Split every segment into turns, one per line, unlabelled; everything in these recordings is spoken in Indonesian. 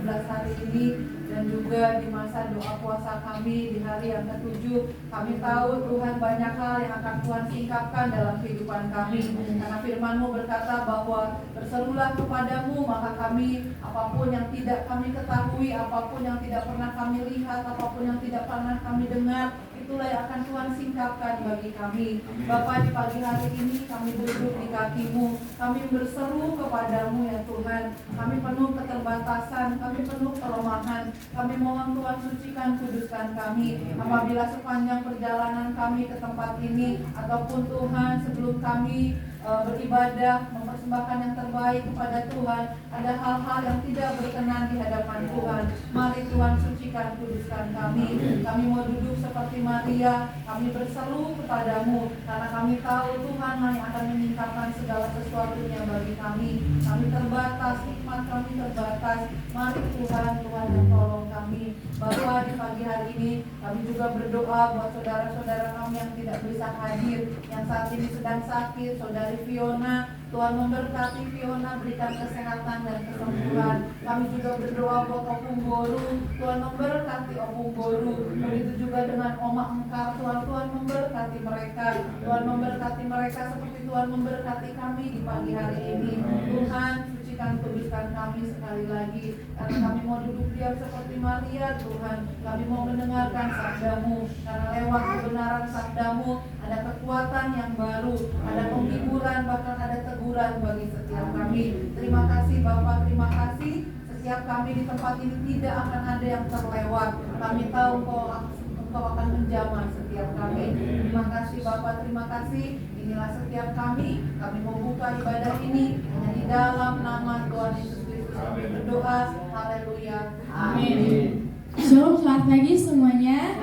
ke-11 hari ini, dan juga di masa doa puasa kami di hari yang ke-7. Kami tahu Tuhan banyak hal yang akan Tuhan singkapkan dalam kehidupan kami, karena firman-Mu berkata bahwa berserulah kepadamu maka kami, apapun yang tidak kami ketahui, apapun yang tidak pernah kami lihat, apapun yang tidak pernah kami dengar, itulah yang akan Tuhan singkapkan bagi kami. Bapa, di pagi hari ini kami duduk di kaki-Mu, kami berseru kepadamu ya Tuhan. Kami penuh keterbatasan, kami penuh kelemahan. Kami mohon Tuhan sucikan, kuduskan kami. Apabila sepanjang perjalanan kami ke tempat ini, ataupun Tuhan sebelum kami beribadah, mempersembahkan yang terbaik kepada Tuhan, ada hal-hal yang tidak berkenan di hadapan Tuhan, mari Tuhan sucikan, kuduskan kami. Kami mau duduk seperti Maria, kami berseru kepadamu, karena kami tahu Tuhan yang akan meningkatkan segala sesuatunya bagi kami. Kami terbatas, hikmat kami terbatas. Mari Tuhan yang tolong kami. Bapa, di pagi hari ini kami juga berdoa buat saudara-saudara kami yang tidak bisa hadir, yang saat ini sedang sakit, saudari Fiona. Tuhan memberkati Fiona, berikan kesehatan dan kesembuhan. Kami juga berdoa buat Opung Boru, Tuhan memberkati Opung Boru. Begitu juga dengan Oma Engkar, Tuhan memberkati mereka. Tuhan memberkati mereka seperti Tuhan memberkati kami di pagi hari ini. Tuhan, sucikan, kuduskan kami sekali lagi, karena kami mau duduk diam seperti Maria. Tuhan, kami mau mendengarkan sabda-Mu, karena lewat kebenaran sabda-Mu ada kekuatan yang baru, ada penghiburan, bahkan ada teguran bagi setiap kami. Terima kasih Bapak, terima kasih. Setiap kami di tempat ini tidak akan ada yang terlewat. Kami tahu Engkau akan menjamah setiap kami. Terima kasih Bapak, terima kasih. Inilah setiap kami mau buka ibadah ini hanya di dalam nama Tuhan Yesus Kristus kami berdoa. Haleluya. Amin.
Shalom, selamat pagi semuanya.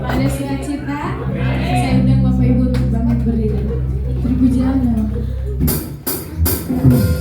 Ada sukacita. Saya undang Bapak Ibu untuk bangkit berdiri. Terpujilah nama.
Pujilah nama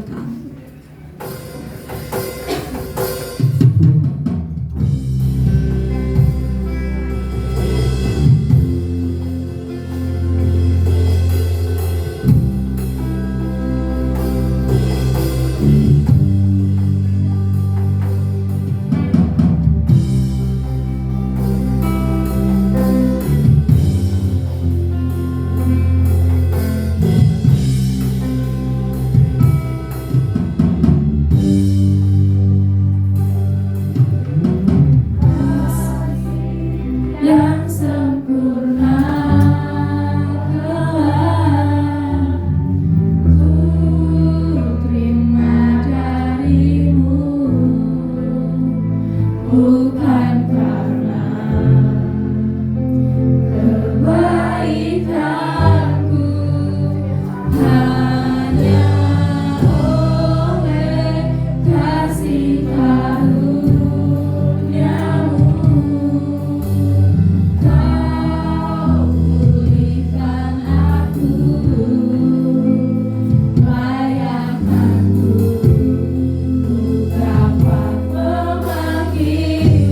kekal. Yang sempurna telah ku terima darimu, bukan karena kebaikanku, hanya oleh kasih karuniamu. Kau pulihkan aku, layakkanku, ku dapat memanggilmu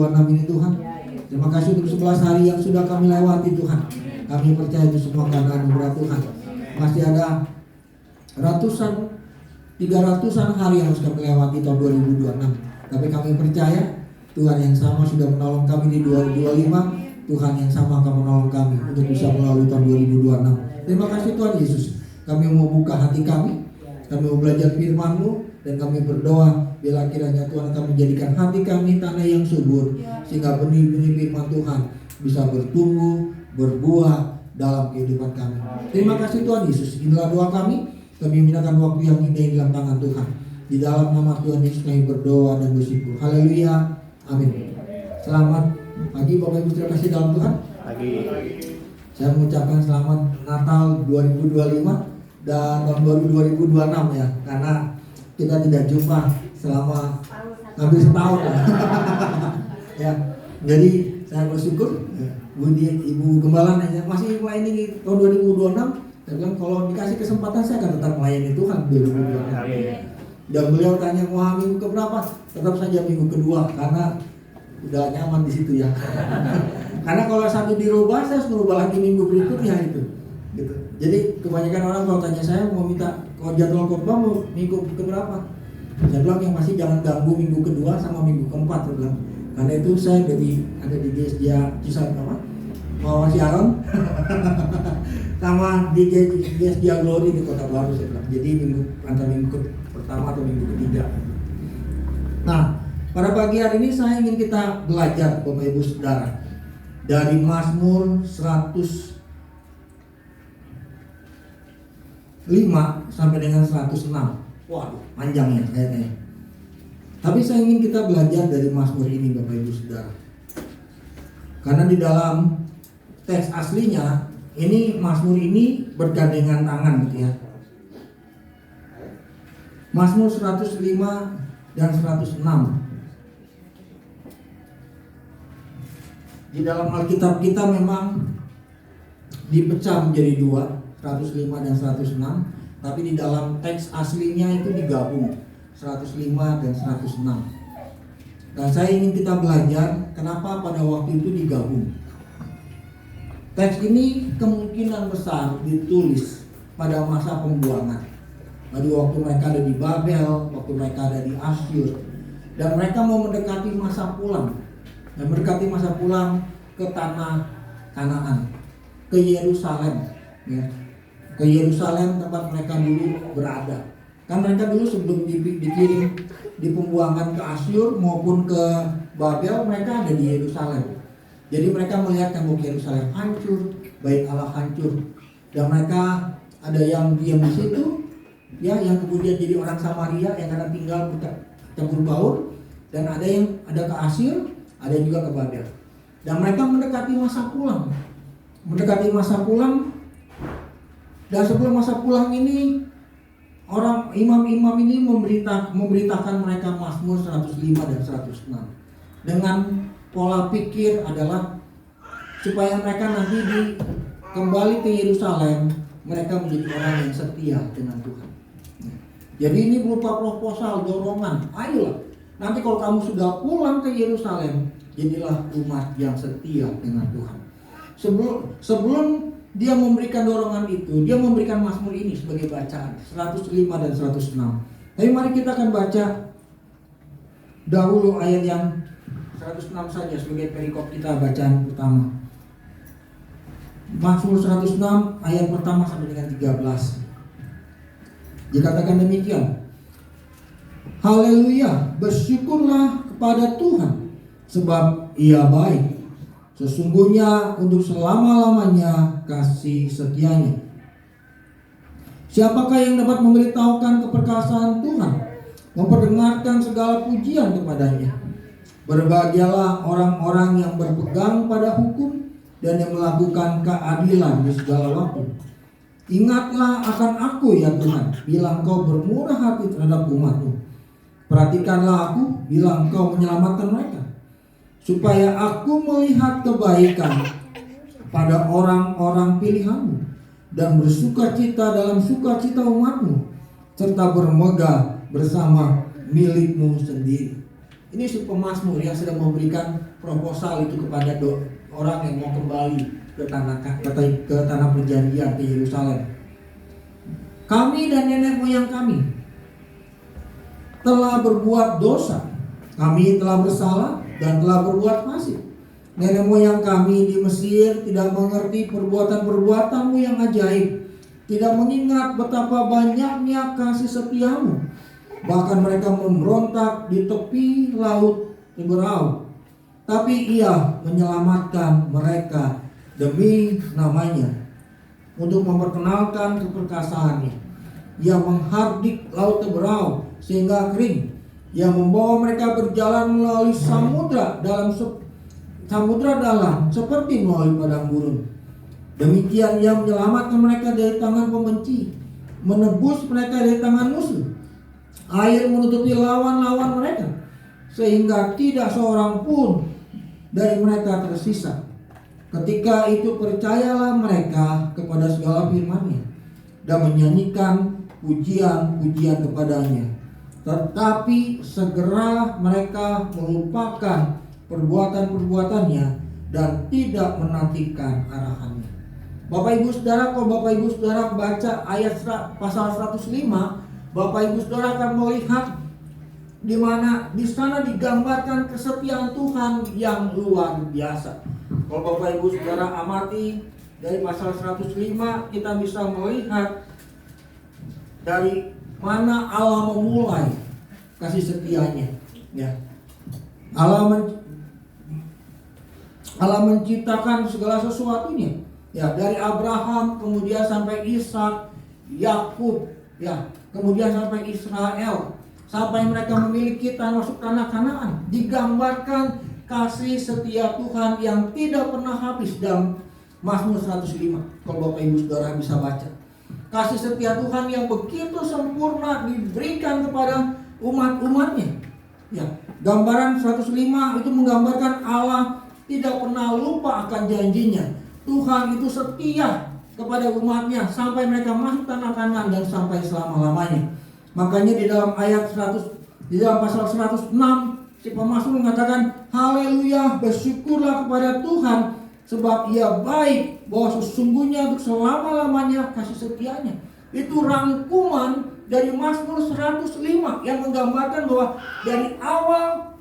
2026 ini Tuhan. Terima kasih untuk 11 hari yang sudah kami lewati Tuhan. Kami percaya itu semua karena anugerah Tuhan. Masih ada ratusan, 300-an hari yang harus kami lewati tahun 2026. Tapi kami percaya Tuhan yang sama sudah menolong kami di 2025. Tuhan yang sama akan menolong kami untuk bisa melalui tahun 2026. Terima kasih Tuhan Yesus. Kami mau buka hati kami mau belajar firman-Mu, dan kami berdoa bila kiranya Tuhan akan menjadikan hati kami tanah yang subur, sehingga benih-benih firman Tuhan bisa bertumbuh, berbuah dalam kehidupan kami. Terima kasih Tuhan Yesus. Inilah doa kami. Kami mintakan waktu yang indah di dalam tangan Tuhan. Di dalam nama Tuhan Yesus kami berdoa dan bersyukur. Haleluya. Amin. Selamat pagi Bapak Ibu terkasih dalam Tuhan. Pagi. Saya mengucapkan selamat Natal 2025 dan tahun baru 2026 ya, karena kita tidak jumpa selama hampir setahun ya. Jadi saya bersyukur Ibu Gembala nanya masih melayani tahun 2026. Saya bilang kalau dikasih kesempatan saya akan tetap melayani Tuhan 2026. Dan beliau tanya wah minggu keberapa? Tetap saja minggu kedua karena udah nyaman di situ ya. Karena kalau satu dirubah saya harus merubah lagi minggu berikutnya itu. Gitu. Jadi kebanyakan orang kalau tanya saya mau minta kalau jadwal khotbah mau minggu keberapa? Saya bilang yang masih jangan ganggu minggu kedua sama minggu keempat, saya bilang. Karena itu saya ada di GSDA Cisarua apa? Mau Siaron sama di GSDA Glory di Kota Baru, saya bilang. Jadi antara minggu pertama atau minggu ketiga. Nah, pada pagi hari ini saya ingin kita belajar Bapak Ibu Saudara dari Mazmur 105 sampai dengan 106. Waduh, panjangnya kayaknya. Tapi saya ingin kita belajar dari Mazmur ini Bapak Ibu Saudara. Karena di dalam teks aslinya ini Mazmur ini bergandengan tangan gitu ya. Mazmur 105 dan 106. Di dalam Alkitab kita memang dipecah menjadi dua, 105 dan 106, tapi di dalam teks aslinya itu digabung 105 dan 106. Dan saya ingin kita belajar kenapa pada waktu itu digabung. Teks ini kemungkinan besar ditulis pada masa pembuangan. Pada waktu mereka ada di Babel, waktu mereka ada di Asyur, dan mereka mau mendekati masa pulang. Dan mendekati masa pulang ke tanah Kanaan, ke Yerusalem, ya. Ke Yerusalem tempat mereka dulu berada. Kan mereka dulu sebelum dikirim di pembuangan ke Asyur maupun ke Babel, mereka ada di Yerusalem. Jadi mereka melihat tembok Yerusalem hancur, bait Allah hancur, dan mereka ada yang diam di situ, ya, yang kemudian jadi orang Samaria yang kadang tinggal campur baur, dan ada yang ada ke Asyur, ada juga ke Babel. Dan mereka mendekati masa pulang. Dan sebelum masa pulang ini, orang imam-imam ini memberitakan mereka Mazmur 105 dan 106 dengan pola pikir adalah supaya mereka nanti kembali ke Yerusalem, mereka menjadi orang yang setia dengan Tuhan. Jadi ini berupa proposal, dorongan. Ayolah, nanti kalau kamu sudah pulang ke Yerusalem, jadilah umat yang setia dengan Tuhan. Sebelum dia memberikan dorongan itu, dia memberikan Mazmur ini sebagai bacaan 105 dan 106. Tapi mari kita akan baca dahulu ayat yang 106 saja sebagai perikop kita bacaan pertama. Mazmur 106 ayat pertama sampai dengan 13. Dikatakan demikian. Haleluya, bersyukurlah kepada Tuhan sebab Ia baik. Sesungguhnya untuk selama-lamanya kasih setianya. Siapakah yang dapat memberitahukan keperkasaan Tuhan, memperdengarkan segala pujian kepadanya? Berbahagialah orang-orang yang berpegang pada hukum dan yang melakukan keadilan di segala waktu. Ingatlah akan aku ya Tuhan, bila Engkau bermurah hati terhadap umat-Mu. Perhatikanlah aku bila Engkau menyelamatkan mereka, supaya aku melihat kebaikan pada orang-orang pilihan-Mu dan bersukacita dalam sukacita umat-Mu, serta bermegah bersama milik-Mu sendiri. Ini si pemazmur yang sedang memberikan proposal itu kepada orang yang mau kembali ke tanah perjanjian, ke Yerusalem. Kami dan nenek moyang kami telah berbuat dosa. Kami telah bersalah dan telah berbuat fasik. Nenek moyang kami di Mesir tidak mengerti perbuatan-perbuatanmu yang ajaib, tidak mengingat betapa banyaknya kasih setiamu. Bahkan mereka memberontak di tepi laut Teberau, tapi Ia menyelamatkan mereka demi namanya, untuk memperkenalkan keperkasaannya. Ia menghardik laut Teberau sehingga kering. Ia membawa mereka berjalan melalui samudra dalam seperti melalui padang gurun. Demikian Ia menyelamatkan mereka dari tangan pembenci, menebus mereka dari tangan musuh. Air menutupi lawan-lawan mereka, sehingga tidak seorang pun dari mereka tersisa. Ketika itu percayalah mereka kepada segala firman-Nya dan menyanyikan pujian-pujian kepadanya. Tetapi segera mereka melupakan perbuatan-perbuatannya dan tidak menantikan arahannya. Bapak Ibu Saudara, kalau Bapak Ibu Saudara baca ayat pasal 105, Bapak Ibu Saudara akan melihat di mana di sana digambarkan kesetiaan Tuhan yang luar biasa. Kalau Bapak Ibu Saudara amati dari pasal 105, kita bisa melihat dari mana Allah memulai kasih setianya. Ya. Allah menciptakan segala sesuatunya. Ya, dari Abraham kemudian sampai Ishak, Yakub, ya, kemudian sampai Israel, sampai mereka memiliki tanah Kanaan. Digambarkan kasih setia Tuhan yang tidak pernah habis dalam Mazmur 105. Kalau Bapak Ibu Saudara bisa baca, kasih setia Tuhan yang begitu sempurna diberikan kepada umat-umatnya. Ya, gambaran 105 itu menggambarkan Allah tidak pernah lupa akan janjinya. Tuhan itu setia kepada umatnya sampai mereka masuk tanah Kanaan dan sampai selama-lamanya. Makanya di dalam di dalam pasal 106, si pemazmur mengatakan, haleluya, bersyukurlah kepada Tuhan sebab Ia baik, bahwa sesungguhnya untuk selama-lamanya kasih setianya. Itu rangkuman dari Mazmur 105 yang menggambarkan bahwa dari awal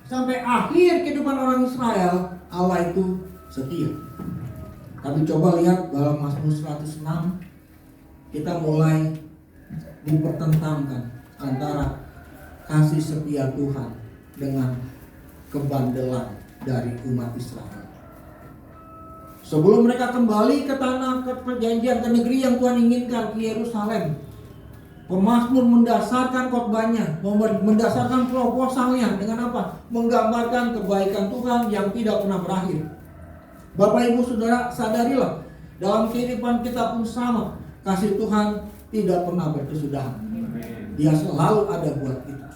sampai akhir kehidupan orang Israel, Allah itu setia. Tapi coba lihat dalam Mazmur 106, kita mulai mempertentangkan antara kasih setia Tuhan dengan kebandelan dari umat Israel. Sebelum mereka kembali ke tanah perjanjian, ke negeri yang Tuhan inginkan, ke Yerusalem, pemazmur mendasarkan khotbahnya, mendasarkan proposalnya dengan apa? Menggambarkan kebaikan Tuhan yang tidak pernah berakhir. Bapak Ibu Saudara, sadarilah, dalam kehidupan kita pun sama. Kasih Tuhan tidak pernah berkesudahan. Dia selalu ada buat kita.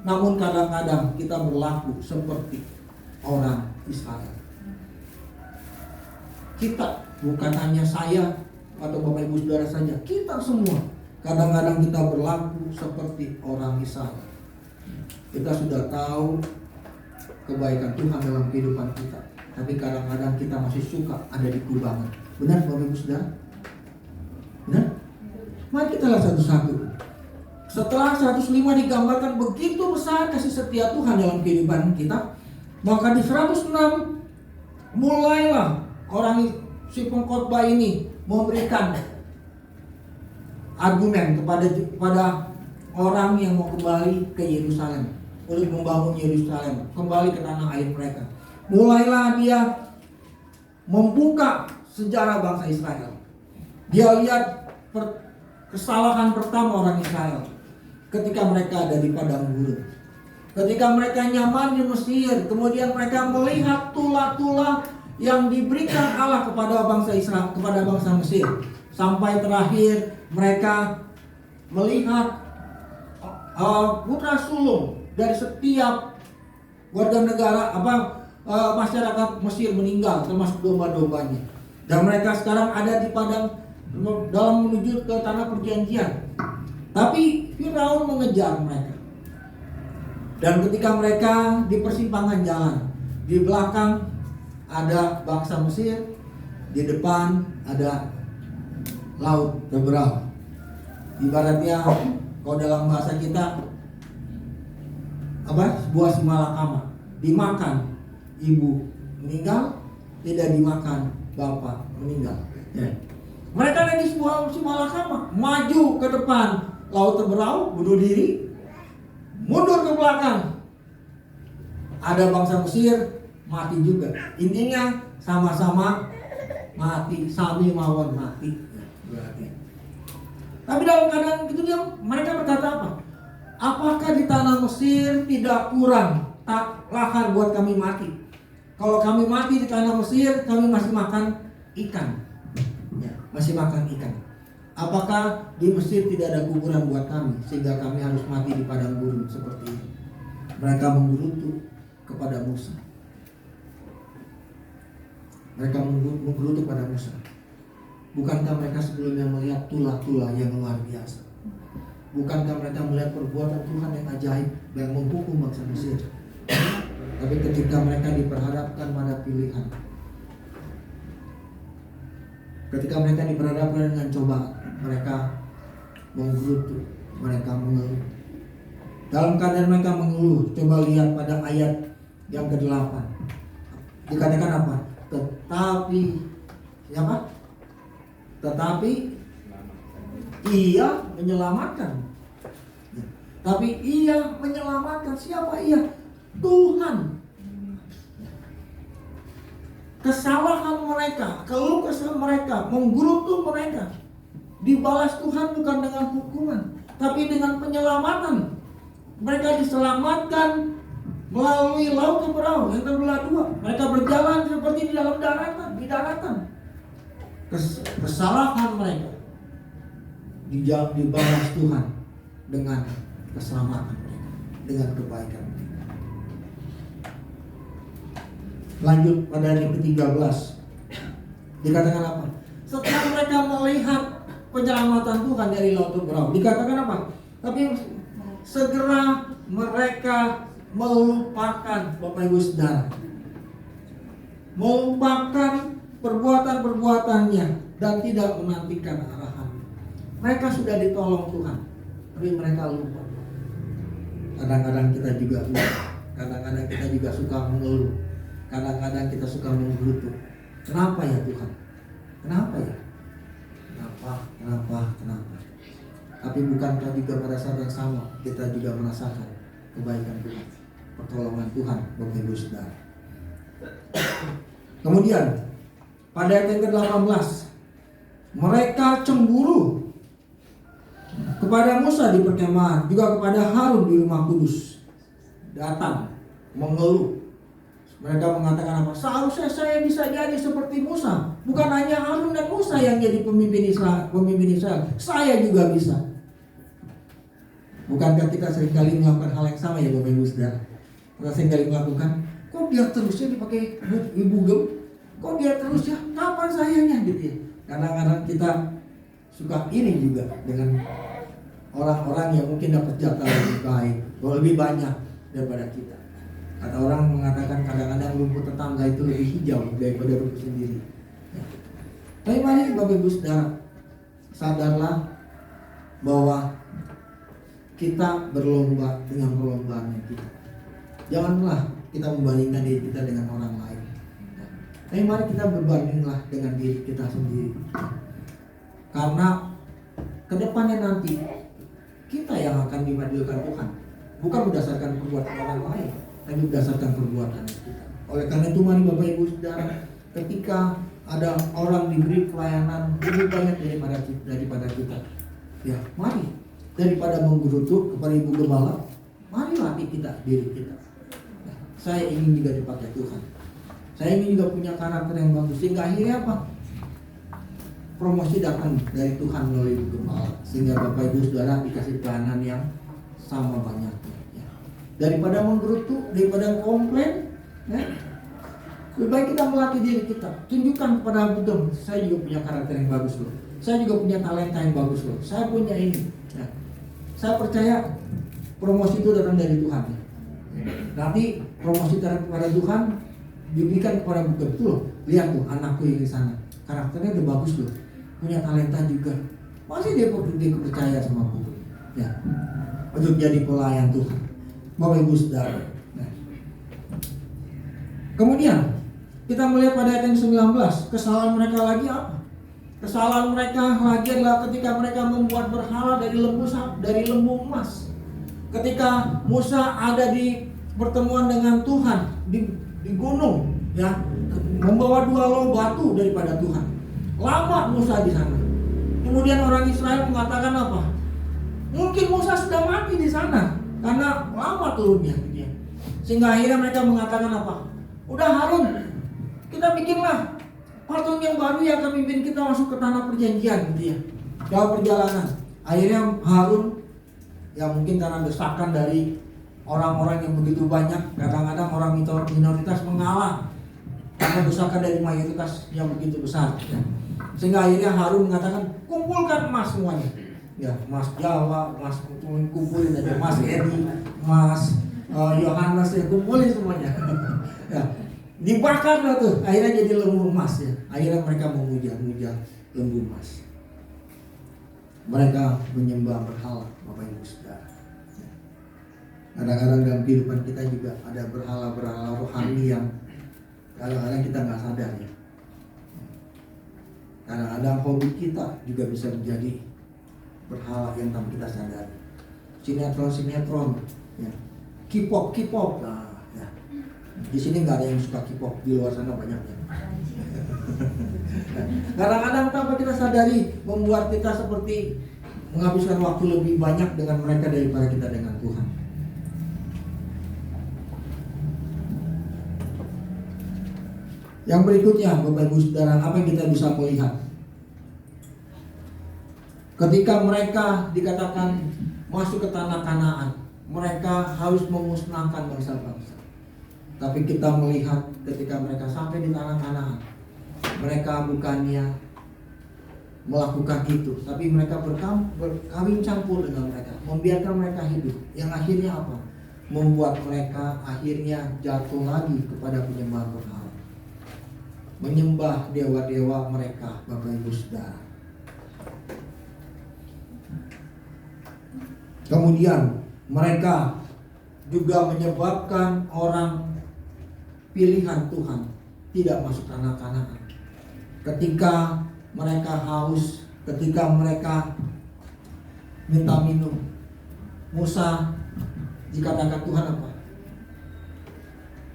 Namun kadang-kadang kita berlaku seperti orang Israel. Kita, bukan hanya saya atau Bapak Ibu Saudara saja, kita semua kadang-kadang kita berlaku seperti orang Israel. Kita sudah tahu kebaikan Tuhan dalam kehidupan kita, tapi kadang-kadang kita masih suka ada di kubangan. Benar Bapak Ibu Saudara? Benar? Mari kita lihat satu-satu. Setelah 105 digambarkan begitu besar kasih setia Tuhan dalam kehidupan kita, maka di 106 mulailah orang si pengkhotbah ini memberikan argumen kepada orang yang mau kembali ke Yerusalem, untuk membangun Yerusalem, kembali ke tanah air mereka. Mulailah dia membuka sejarah bangsa Israel. Dia lihat kesalahan pertama orang Israel ketika mereka ada di padang gurun. Ketika mereka nyaman di Mesir, kemudian mereka melihat tulah-tulah yang diberikan Allah kepada bangsa Israel, kepada bangsa Mesir. Sampai terakhir mereka melihat putra sulung dari setiap warga negara masyarakat Mesir meninggal, termasuk domba-dombanya. Dan mereka sekarang ada di padang dalam menuju ke tanah perjanjian. Tapi Firaun mengejar mereka. Dan ketika mereka di persimpangan jalan, di belakang ada bangsa Mesir, di depan ada laut terbelah. Ibaratnya kalau dalam bahasa kita sebuah simalakama, dimakan ibu meninggal, tidak dimakan bapak meninggal. Ya. Mereka lagi sebuah simalakama, maju ke depan laut terbelah, bunuh diri, mundur ke belakang, ada bangsa Mesir mati juga. Intinya sama-sama mati, sami mawon mati. Berarti. Tapi dalam keadaan itu mereka berkata apa? Apakah di tanah Mesir tidak kurang lahan buat kami mati? Kalau kami mati di tanah Mesir, kami masih makan ikan. Ya, masih makan ikan. Apakah di Mesir tidak ada kuburan buat kami sehingga kami harus mati di padang gurun seperti ini? Mereka menggerutu kepada Musa. Mereka menggerutu pada Musa. Bukankah mereka sebelumnya melihat tulah-tulah yang luar biasa? Bukankah mereka melihat perbuatan Tuhan yang ajaib yang menghukum bangsa Mesir? Tapi ketika mereka diperhadapkan pada pilihan, ketika mereka diperhadapkan dengan cobaan, mereka menggerutu, mereka mengeluh. Dalam keadaan mereka mengeluh, coba lihat pada ayat yang ke-8. Dikatakan apa? Tetapi ia menyelamatkan. Tapi ia menyelamatkan siapa ia? Tuhan. Kesalahan mereka, keluh kesah mereka, menggerutu mereka, dibalas Tuhan bukan dengan hukuman, tapi dengan penyelamatan. Mereka diselamatkan melalui laut terbelah yang terbelah dua. Mereka berjalan seperti di dalam daratan. Kesalahan mereka dibalas Tuhan dengan keselamatan mereka, dengan kebaikan mereka. Lanjut pada ayat ke-13. Dikatakan apa? Setelah mereka melihat penyelamatan Tuhan dari laut terbelah, dikatakan apa? Tapi segera mereka melupakan, Bapak Ibu Saudara, melupakan perbuatan-perbuatannya dan tidak menantikan arahan. Mereka sudah ditolong Tuhan, tapi mereka lupa. Kadang-kadang kita juga lupa. Kadang-kadang kita juga suka mengeluh. Kadang-kadang kita suka menggerutu. Kenapa ya Tuhan? Kenapa ya? Kenapa? Tapi bukankah juga pada saat yang sama kita juga merasakan kebaikan Tuhan, pertolongan Tuhan, Bapak Ibu Saudara. Kemudian pada ayat yang ke-18, mereka cemburu kepada Musa di perkemahan, juga kepada Harun di rumah kudus. Datang mengeluh. Mereka mengatakan apa? Seharusnya saya bisa jadi seperti Musa. Bukan hanya Harun dan Musa yang jadi pemimpin Israel. Saya juga bisa. Bukankah kita seringkali melakukan hal yang sama ya Bapak Ibu Saudara? Kita seringkali melakukan. Kok dia terusnya dipakai ibu gem? Kok dia terus ya? Kapan sayanya gitu ya? Kadang-kadang kita suka ini juga dengan orang-orang yang mungkin dapat jatah lebih baik, lebih banyak daripada kita. Kata orang mengatakan kadang-kadang rumput tetangga itu lebih hijau daripada rumput sendiri. Ya. Tapi mari Bapak Ibu Saudara, sadarlah bahwa kita berlomba dengan perlombaannya kita. Janganlah kita membandingkan diri kita dengan orang lain. Tapi mari kita berbandinglah dengan diri kita sendiri. Karena kedepannya nanti kita yang akan dimadilkan Tuhan, bukan berdasarkan perbuatan orang lain, tapi berdasarkan perbuatan kita. Oleh karena itu mari Bapak Ibu Saudara, ketika ada orang diberi pelayanan lebih banyak daripada kita, ya mari daripada menggerutu kepada Ibu Gembala, mari latih diri kita. Ya, saya ingin juga dipakai Tuhan. Saya ingin juga punya karakter yang bagus, sehingga akhirnya apa? Promosi datang dari Tuhan melalui Ibu Gembala, sehingga Bapak Ibu Saudara dikasih pelayanan yang sama banyaknya. Ya. Daripada menggerutu, daripada komplain, ya, lebih baik kita melatih diri kita. Tunjukkan kepada Budem, saya juga punya karakter yang bagus loh. Saya juga punya talenta yang bagus loh. Saya punya ini. Ya. Saya percaya promosi itu datang dari Tuhan. Ya. Nanti promosi kepada Tuhan diberikan kepada betul. Lihat tuh anakku yang di sana, karakternya udah bagus loh, punya talenta juga. Masih dia percaya sama aku, ya, untuk jadi pelayan Tuhan. Bapak Ibu Saudara. Nah. Kemudian kita melihat pada ayat yang 19, kesalahan mereka lagi apa? Kesalahan mereka lagi adalah ketika mereka membuat berhala dari lembu emas. Ketika Musa ada di pertemuan dengan Tuhan di gunung, ya, membawa 2 loh batu daripada Tuhan. Lama Musa di sana. Kemudian orang Israel mengatakan apa? Mungkin Musa sudah mati di sana karena lama turunnya, gitu ya. Sehingga akhirnya mereka mengatakan apa? Udah Harun, kita bikinlah patung yang baru yang akan memimpin kita masuk ke tanah perjanjian, gitu ya. Dalam perjalanan, akhirnya Harun, ya mungkin karena desakan dari orang-orang yang begitu banyak, kadang-kadang orang minoritas mengalah karena desakan dari mayoritas yang begitu besar, ya. Sehingga akhirnya Harun mengatakan, kumpulkan emas semuanya, ya, emas Jawa, emas kumpulin aja, emas Edi, emas Yohanes, ya, kumpulin semuanya. Ya, dibakar lah tuh, akhirnya jadi lembu emas, ya. Akhirnya mereka memuja lembu emas. Mereka menyembah berhala, Bapak Ibu Saudara. Kadang-kadang dalam kehidupan kita juga ada berhala-berhala rohani yang kadang-kadang kita nggak sadar, ya. Kadang-kadang hobi kita juga bisa menjadi berhala yang tanpa kita sadari. Sinetron, ya. K-pop, nah, ya. Di sini nggak ada yang suka K-pop, di luar sana banyaknya. Kadang-kadang tanpa kita sadari membuat kita seperti menghabiskan waktu lebih banyak dengan mereka daripada kita dengan Tuhan. Yang berikutnya, Bapak Ibu Saudara, apa yang kita bisa melihat? Ketika mereka dikatakan masuk ke tanah Kanaan, mereka harus memusnahkan bangsa-bangsa. Tapi kita melihat ketika mereka sampai di tanah Kanaan, mereka bukannya melakukan itu, tapi mereka berkawin campur dengan mereka, membiarkan mereka hidup. Yang akhirnya apa? Membuat mereka akhirnya jatuh lagi kepada penyembahan berhala, menyembah dewa-dewa mereka, Bapak Ibu Saudara. Kemudian mereka juga menyebabkan orang pilihan Tuhan tidak masuk tanah Kanaan. Ketika mereka haus, ketika mereka minta minum, Musa dikatakan Tuhan apa?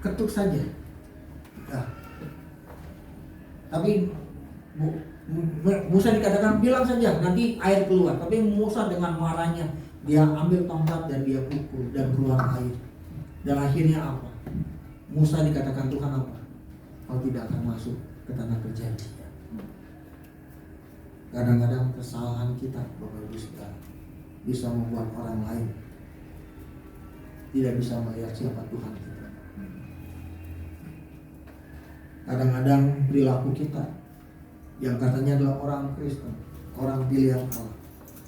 Ketuk saja. Nah, tapi Musa dikatakan bilang saja nanti air keluar. Tapi Musa dengan marahnya dia ambil tongkat dan dia pukul dan keluar air. Dan akhirnya apa? Musa dikatakan Tuhan apa? Kau tidak akan masuk ke tanah perjanjian. Kadang-kadang kesalahan kita, Bapak Ibu Saudara, bisa membuat orang lain tidak bisa melihat siapa Tuhan kita. Kadang-kadang perilaku kita yang katanya adalah orang Kristen, orang pilihan Allah,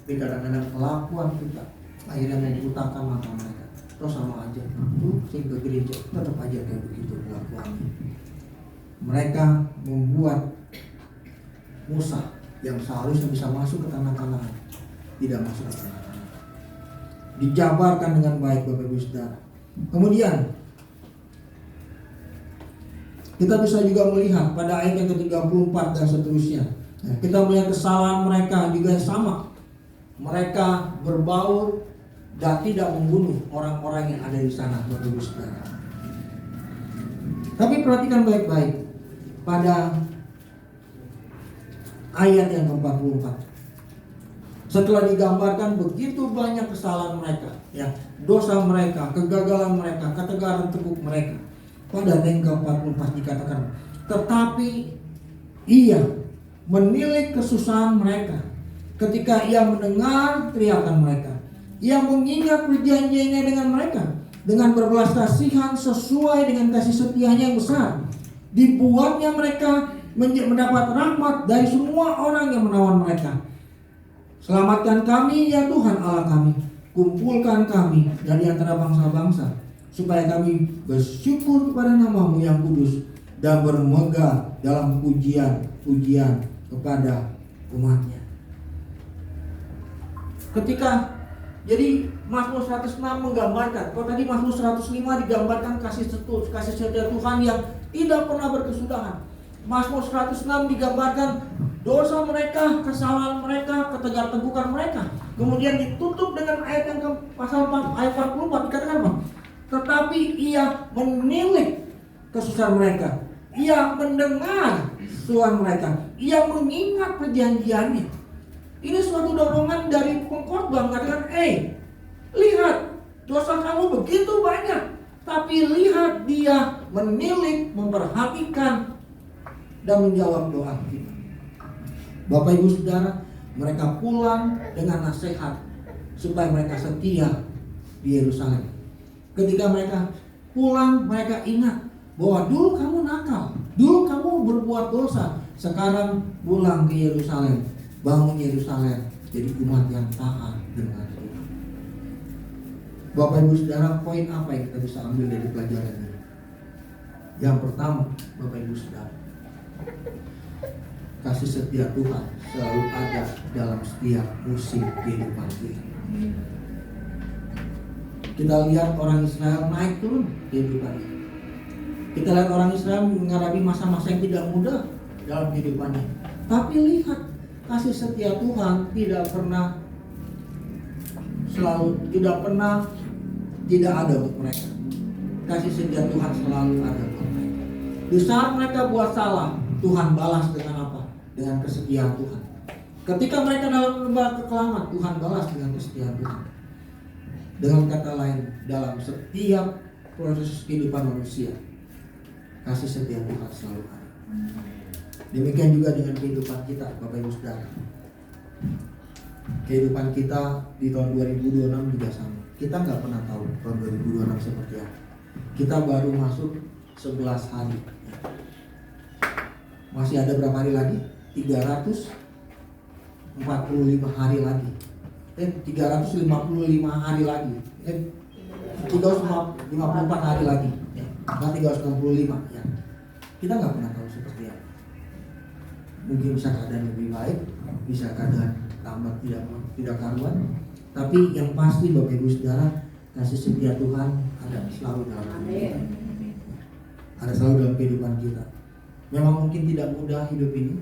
tapi kadang-kadang kelakuan kita akhirnya membutakan mata mereka. Terus sama aja, tuh sing ke gereja tetap aja kayak begitu kelakuannya. Mereka membuat Musa yang seharusnya bisa masuk ke tanah Kanaan tidak masuk ke tanah Kanaan. Dijabarkan dengan baik, Bapak Ibu Saudara. Kemudian kita bisa juga melihat pada ayat yang ke-34 dan seterusnya. Nah, kita melihat kesalahan mereka juga sama. Mereka berbaur dan tidak membunuh orang-orang yang ada di sana, Bapak Ibu Saudara. Tapi perhatikan baik-baik pada ayat yang ke-44. Setelah digambarkan begitu banyak kesalahan mereka, ya, dosa mereka, kegagalan mereka, ketegaran teguk mereka. Pada ayat yang ke-44 dikatakan, tetapi ia menilik kesusahan mereka ketika ia mendengar teriakan mereka. Ia mengingat perjanjiannya dengan mereka dengan berbelas kasihan sesuai dengan kasih setianya yang besar. Dibuatnya mereka mendapat rahmat dari semua orang yang menawan mereka. Selamatkan kami ya Tuhan Allah kami, kumpulkan kami dari antara bangsa-bangsa supaya kami bersyukur kepada nama-Mu yang kudus dan bermegah dalam pujian-pujian kepada umat-Nya. Ketika jadi Mazmur 106 menggambarkan, kalau tadi Mazmur 105 digambarkan kasih setia Tuhan yang tidak pernah berkesudahan. Mazmur 106 digambarkan dosa mereka, kesalahan mereka, ketegar-tegukan mereka. Kemudian ditutup dengan ayat yang ke pasal 4, ayat 44 dikatakan apa? Tetapi ia menilik kesusahan mereka, ia mendengar suara mereka, ia mengingat perjanjiannya. Ini suatu dorongan dari pengkhotbah mengatakan, lihat dosa kamu begitu banyak, tapi lihat dia menilik, memperhatikan dan menjawab doa kita. Bapak Ibu Saudara, mereka pulang dengan nasihat supaya mereka setia di Yerusalem. Ketika mereka pulang, mereka ingat bahwa dulu kamu nakal, dulu kamu berbuat dosa. Sekarang pulang ke Yerusalem, bangun Yerusalem jadi umat yang taat dengan Tuhan. Bapak Ibu Saudara, poin apa yang kita bisa ambil dari pelajaran ini? Yang pertama, Bapak Ibu Saudara, kasih setia Tuhan selalu ada dalam setiap musim kehidupan kita. Kita lihat orang Israel naik turun kehidupannya. Kita lihat orang Israel menghadapi masa-masa yang tidak mudah dalam kehidupannya. Tapi lihat kasih setia Tuhan tidak pernah tidak ada untuk mereka. Kasih setia Tuhan selalu ada untuk mereka. Di saat mereka buat salah, Tuhan balas dengan apa? Dengan kesetiaan Tuhan. Ketika mereka dalam lembah kekelaman, Tuhan balas dengan kesetiaan Tuhan. Dengan kata lain, dalam setiap proses kehidupan manusia, kasih setia Tuhan selalu ada. Demikian juga dengan kehidupan kita, Bapak Ibu Saudara. Kehidupan kita di tahun 2026 juga sama. Kita nggak pernah tahu tahun 2026 seperti apa. Kita baru masuk 11 hari. Masih ada berapa hari lagi? 345 hari lagi. 355 hari lagi. 354 hari lagi. Nah, 365 ya. Kita nggak pernah tahu seperti apa. Mungkin bisa keadaan lebih baik, bisa keadaan tambah tidak karuan. Tapi yang pasti Bapak Ibu Saudara, kasih setia Tuhan ada selalu dalam kehidupan. Ada selalu dalam kehidupan kita. Memang mungkin tidak mudah hidup ini,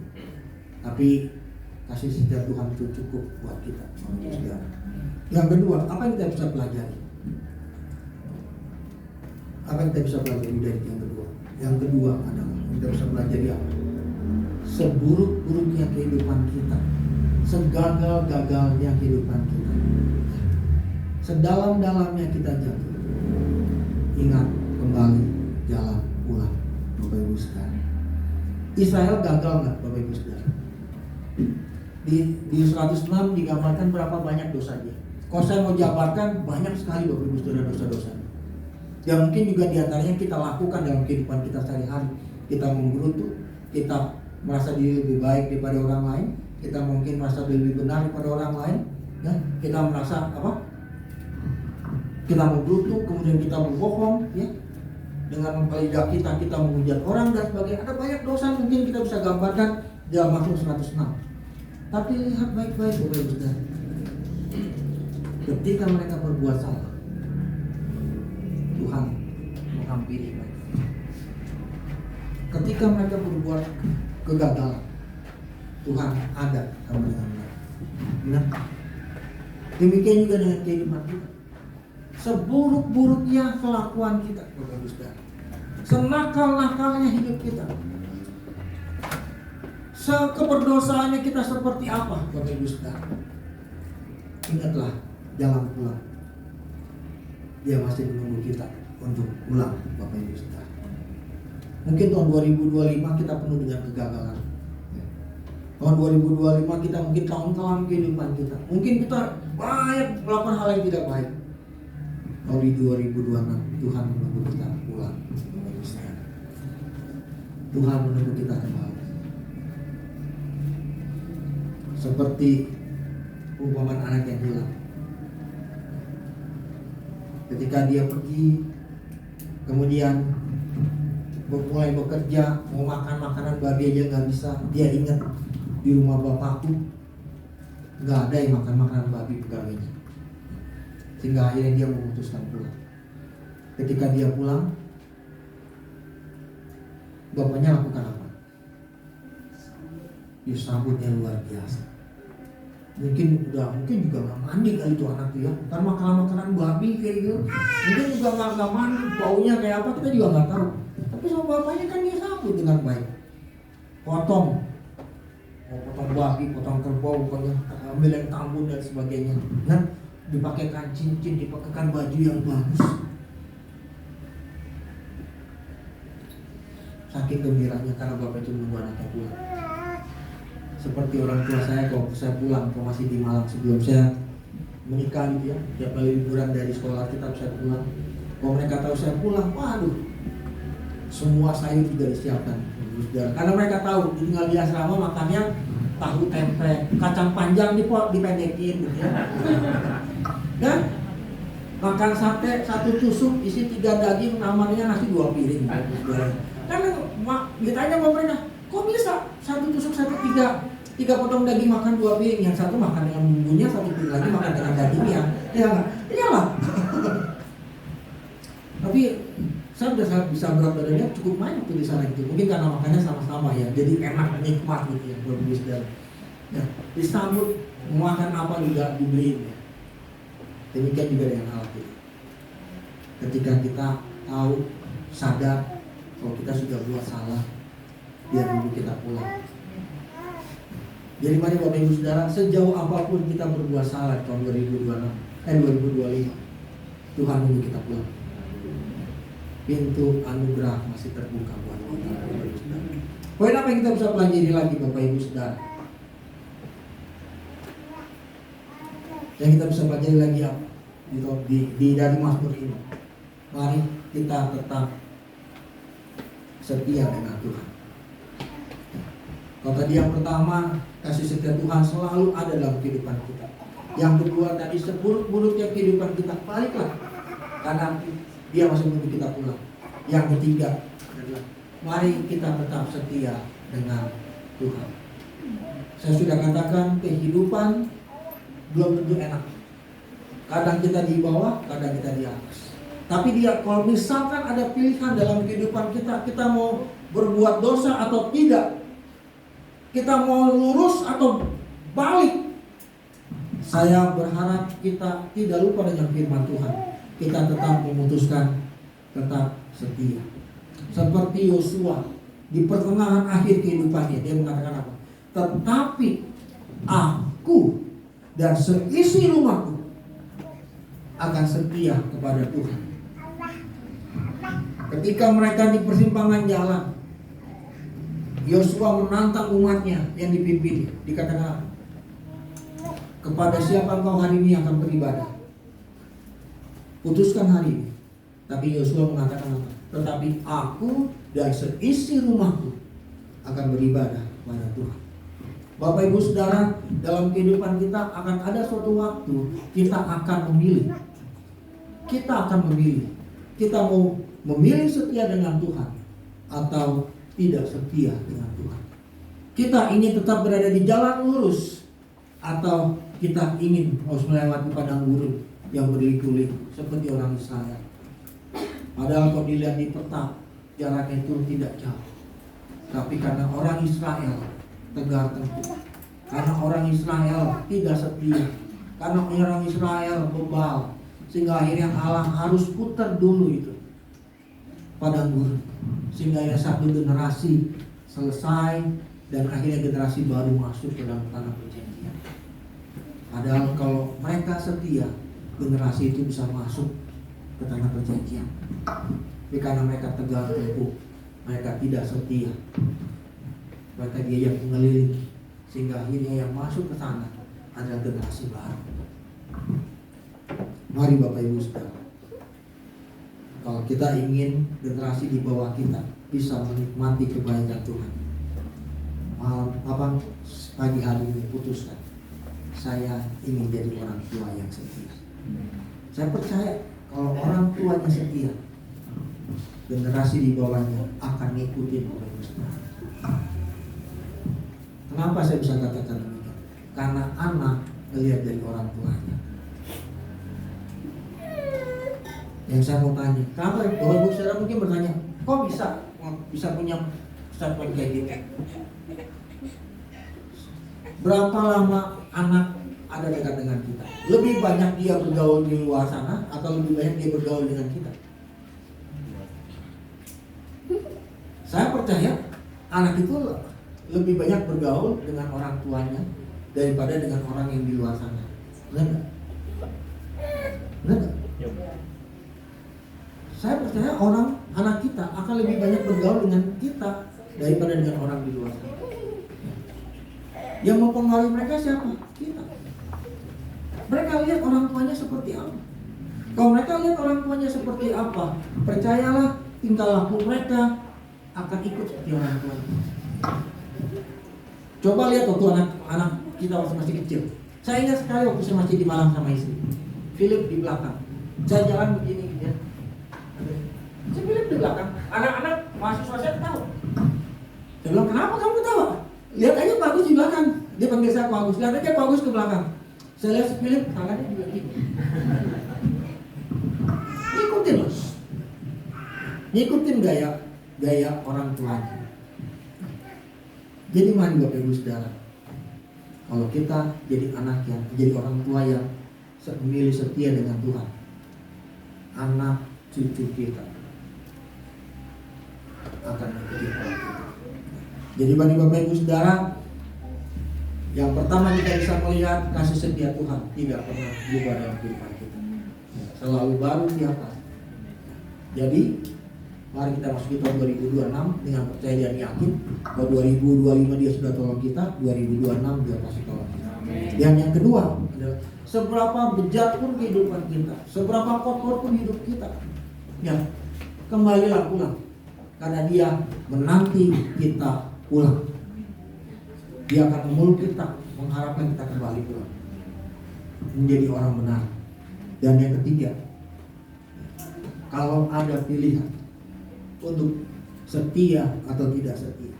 tapi kasih setia Tuhan itu cukup buat kita. Yang kedua, apa yang kita bisa pelajari? Apa yang kita bisa pelajari dari yang kedua? Yang kedua adalah kita bisa pelajari apa? Seburuk-buruknya kehidupan kita, segagal-gagalnya kehidupan kita, sedalam-dalamnya kita jatuh, ingat kembali jalan pulang, Bapak Ibu Saudara. Israel gagal nggak, Bapak Ibu Saudara? Di 106 digambarkan berapa banyak dosa dia. Kalau saya mau jabarkan, banyak sekali Bapak Ibu Saudara dosa-dosa. Yang mungkin juga diantaranya kita lakukan dalam kehidupan kita sehari-hari. Kita menggerutu, kita merasa diri lebih baik daripada orang lain, kita mungkin merasa lebih benar daripada orang lain, ya? Kita merasa apa? Kita menggerutu, kemudian kita berbohong, ya? Dengan lidah kita menghujat orang dan sebagainya. Ada banyak dosa mungkin kita bisa gambarkan dalam Mazmur 106. Tapi lihat baik-baik Bapak Ibu Saudara. Ketika mereka berbuat salah, Tuhan menghampiri mereka. Ketika mereka berbuat kegagalan, Tuhan ada sama dengan mereka. Nah, demikian juga dengan kehidupan kita. Seburuk-buruknya kelakuan kita, Bapak Ibu Saudara, senakal-nakalnya hidup kita, keberdosaannya kita seperti apa, Bapak Ibu Saudara, ingatlah jalan pulang. Dia masih menunggu kita untuk pulang, Bapak Ibu Saudara. Mungkin tahun 2025 kita penuh dengan kegagalan. Tahun 2025 kita mungkin tahun kelam kehidupan kita. Mungkin kita banyak melakukan hal yang tidak baik. Tahun 2026 Tuhan menunggu kita pulang, Bapak Ibu Saudara. Tuhan menunggu kita kembali. Seperti umpamaan anak yang hilang. Ketika dia pergi kemudian mulai bekerja, mau makan makanan babi aja nggak bisa. Dia ingat di rumah bapakku nggak ada yang makan makanan babi pegawainya, sehingga akhirnya dia memutuskan pulang. Ketika dia pulang, bapaknya lakukan apa? Dia sambutnya luar biasa. Mungkin juga nggak mandi kali itu anak dia, kan makanan babi kayak gitu. Mungkin juga nggak mandi, baunya kayak apa kita juga nggak tahu. Tapi sama bapaknya kan dia sambut dengan baik. Potong babi, potong kerbau, pokoknya ambil yang tambun dan sebagainya. Dan dipakaikan cincin, dipakaikan baju yang bagus. Saking gembiranya karena bapak itu menunggu anaknya pulang. Seperti orang tua saya, kalau saya pulang, kalau masih di Malang sebelum saya menikah gitu ya, tiap kali liburan dari sekolah kita saya pulang. Kalau mereka tahu saya pulang, waduh, semua sayur sudah disiapkan. Karena mereka tahu tinggal di asrama makannya tahu tempe, kacang panjang dipendekin gitu ya. Dan makan sate 1 tusuk isi 3 daging, namanya nasi 2 piring. Karena ditanya sama mereka, kok bisa 1 tusuk 3 potong daging makan 2 piring, yang satu makan dengan bumbunya, 1 piring lagi makan dengan dagingnya, ya nggak? Iyalah. Tapi saya udah bisa berat badannya cukup banyak tuh di sana gitu. Mungkin karena makannya sama-sama ya, jadi enak, nikmat gitu ya, bagus dan ya, disambut mau makan apa juga dibeliin ya. Demikian juga dengan hal itu. Ketika kita tahu, sadar kalau kita sudah buat salah, biar dulu kita pulang. Jadi mari Bapak Ibu Saudara, sejauh apapun kita berbuat salah tahun 2025, Tuhan menunggu kita pulang. Pintu anugerah masih terbuka buat kita. Poin apa yang kita bisa pelajari lagi Bapak Ibu Saudara? Yang kita bisa pelajari lagi apa? Di dari Mazmur ini. Mari kita tetap setia dengan Tuhan. Kalau tadi yang pertama, kasih setia Tuhan selalu ada dalam kehidupan kita. Yang kedua tadi, seburuk-buruknya kehidupan kita, baliklah, karena Dia masih menunggu kita pulang. Yang ketiga adalah mari kita tetap setia dengan Tuhan. Saya sudah katakan kehidupan belum tentu enak. Kadang kita di bawah, kadang kita di atas. Tapi kalau misalkan ada pilihan dalam kehidupan kita, kita mau berbuat dosa atau tidak, kita mau lurus atau balik, saya berharap kita tidak lupa dengan firman Tuhan. Kita tetap memutuskan tetap setia. Seperti Yosua di pertengahan akhir kehidupannya, dia mengatakan apa? Tetapi aku dan seisi rumahku akan setia kepada Tuhan. Ketika mereka di persimpangan jalan, Yosua menantang umatnya yang dipimpin. Dikatakan apa? Kepada siapa engkau hari ini akan beribadah? Putuskan hari ini. Tapi Yosua mengatakan apa? Tetapi aku dan seisi rumahku akan beribadah kepada Tuhan. Bapak Ibu Saudara, dalam kehidupan kita akan ada suatu waktu kita akan memilih. Kita akan memilih. Kita mau memilih setia dengan Tuhan atau tidak setia dengan Tuhan. Kita ingin tetap berada di jalan lurus atau kita ingin harus melewati padang gurun yang berliku-liku seperti orang Israel. Padahal kalau dilihat di peta, jaraknya itu tidak jauh. Tapi karena orang Israel tegar tengkuk, karena orang Israel tidak setia, karena orang Israel bebal, sehingga akhirnya Allah harus putar dulu itu padang gurun, sehingga ya satu generasi selesai dan akhirnya generasi baru masuk ke dalam tanah perjanjian. Padahal kalau mereka setia, generasi itu bisa masuk ke tanah perjanjian. Tapi karena mereka tegar tengkuk, mereka tidak setia, mereka diajak mengelilingi, sehingga akhirnya yang masuk ke sana adalah generasi baru. Mari Bapak Ibu Saudara, kalau kita ingin generasi di bawah kita bisa menikmati kebaikan Tuhan, pagi hari ini putuskan, saya ingin jadi orang tua yang setia. Saya percaya kalau orang tuanya setia, generasi di bawahnya akan ngikutin Bapak Ibu Saudara. Kenapa saya bisa katakan demikian? Karena anak melihat dari orang tuanya. Yang saya mau tanya, kenapa Bapak Ibu Saudara mungkin bertanya, kok bisa punya statement kayak gitu? Berapa lama anak ada dekat dengan kita? Lebih banyak dia bergaul di luar sana atau lebih banyak dia bergaul dengan kita? Saya percaya anak itu lebih banyak bergaul dengan orang tuanya daripada dengan orang yang di luar sana. Benar nggak? Benar nggak? Saya percaya anak kita akan lebih banyak bergaul dengan kita daripada dengan orang di luar sana. Yang mempengaruhi mereka siapa? Kita. Mereka lihat orang tuanya seperti apa. Kalau mereka lihat orang tuanya seperti apa, percayalah tingkah laku mereka akan ikut seperti orang tuanya. Coba lihat waktu anak kita waktu masih kecil. Saya ingat sekali waktu saya masih di Malang sama istri. Philip di belakang. Saya jalan begini gitu ya. Saya Philip di belakang. Anak-anak mahasiswa saya ketawa. Saya bilang, kenapa kamu ketawa? Lihat aja Pak Agus di belakang. Dia panggil saya Pak Agus. Lihat aja Pak Agus ke belakang. Saya lihat si Philip, tangannya juga gitu. Ngikutin Mas. Ngikutin gaya orang tuanya. Jadi mari Bapak Ibu Saudara, kalau kita jadi anak yang jadi orang tua yang memilih setia dengan Tuhan, anak cucu kita akan mengikuti pola kita. Jadi bagi Bapak Ibu Saudara, yang pertama kita bisa melihat kasih setia Tuhan tidak pernah berubah dalam kehidupan kita, selalu baru tiap hari. Jadi mari kita masuk ke tahun 2026 dengan percaya dan yakin bahwa 2025 dia sudah tolong kita, 2026 dia pasti tolong kita. Dan yang kedua adalah seberapa bejat pun kehidupan kita, seberapa kotor pun hidup kita, ya kembalilah pulang, karena dia menanti kita pulang. Dia akan memeluk kita, mengharapkan kita kembali pulang menjadi orang benar. Dan yang ketiga, kalau ada pilihan untuk setia atau tidak setia,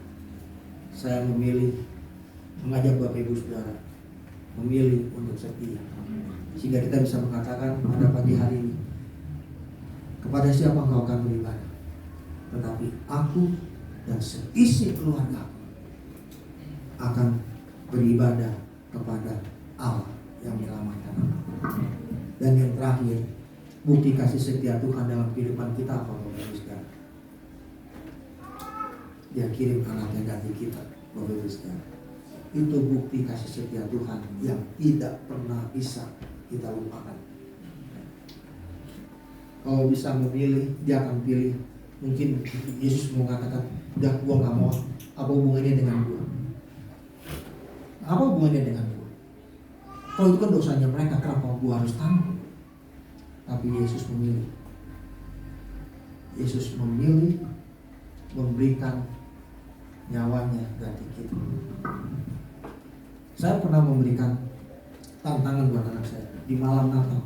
saya memilih mengajak Bapak Ibu Saudara memilih untuk setia, sehingga kita bisa mengatakan pada pagi hari ini, kepada siapa engkau akan beribadah? Tetapi aku dan seisi keluarga akan beribadah kepada Allah yang menyelamatkan aku. Dan yang terakhir, bukti kasih setia Tuhan dalam kehidupan kita apa Bapak Ibu Saudara? Dia kirim anaknya ganti kita, Bapak Ibu Saudara. Itu bukti kasih setia Tuhan yang tidak pernah bisa kita lupakan. Kalau bisa memilih, dia akan pilih. Mungkin Yesus mau mengatakan, udah gua gak mau, apa hubungannya dengan gua? Apa hubungannya dengan gua? Kalau itu kan dosanya mereka, kenapa gua harus tanggung? Tapi Yesus memilih. Yesus memilih memberikan nyawanya ganti kita. Saya pernah memberikan tantangan buat anak saya di malam Natal,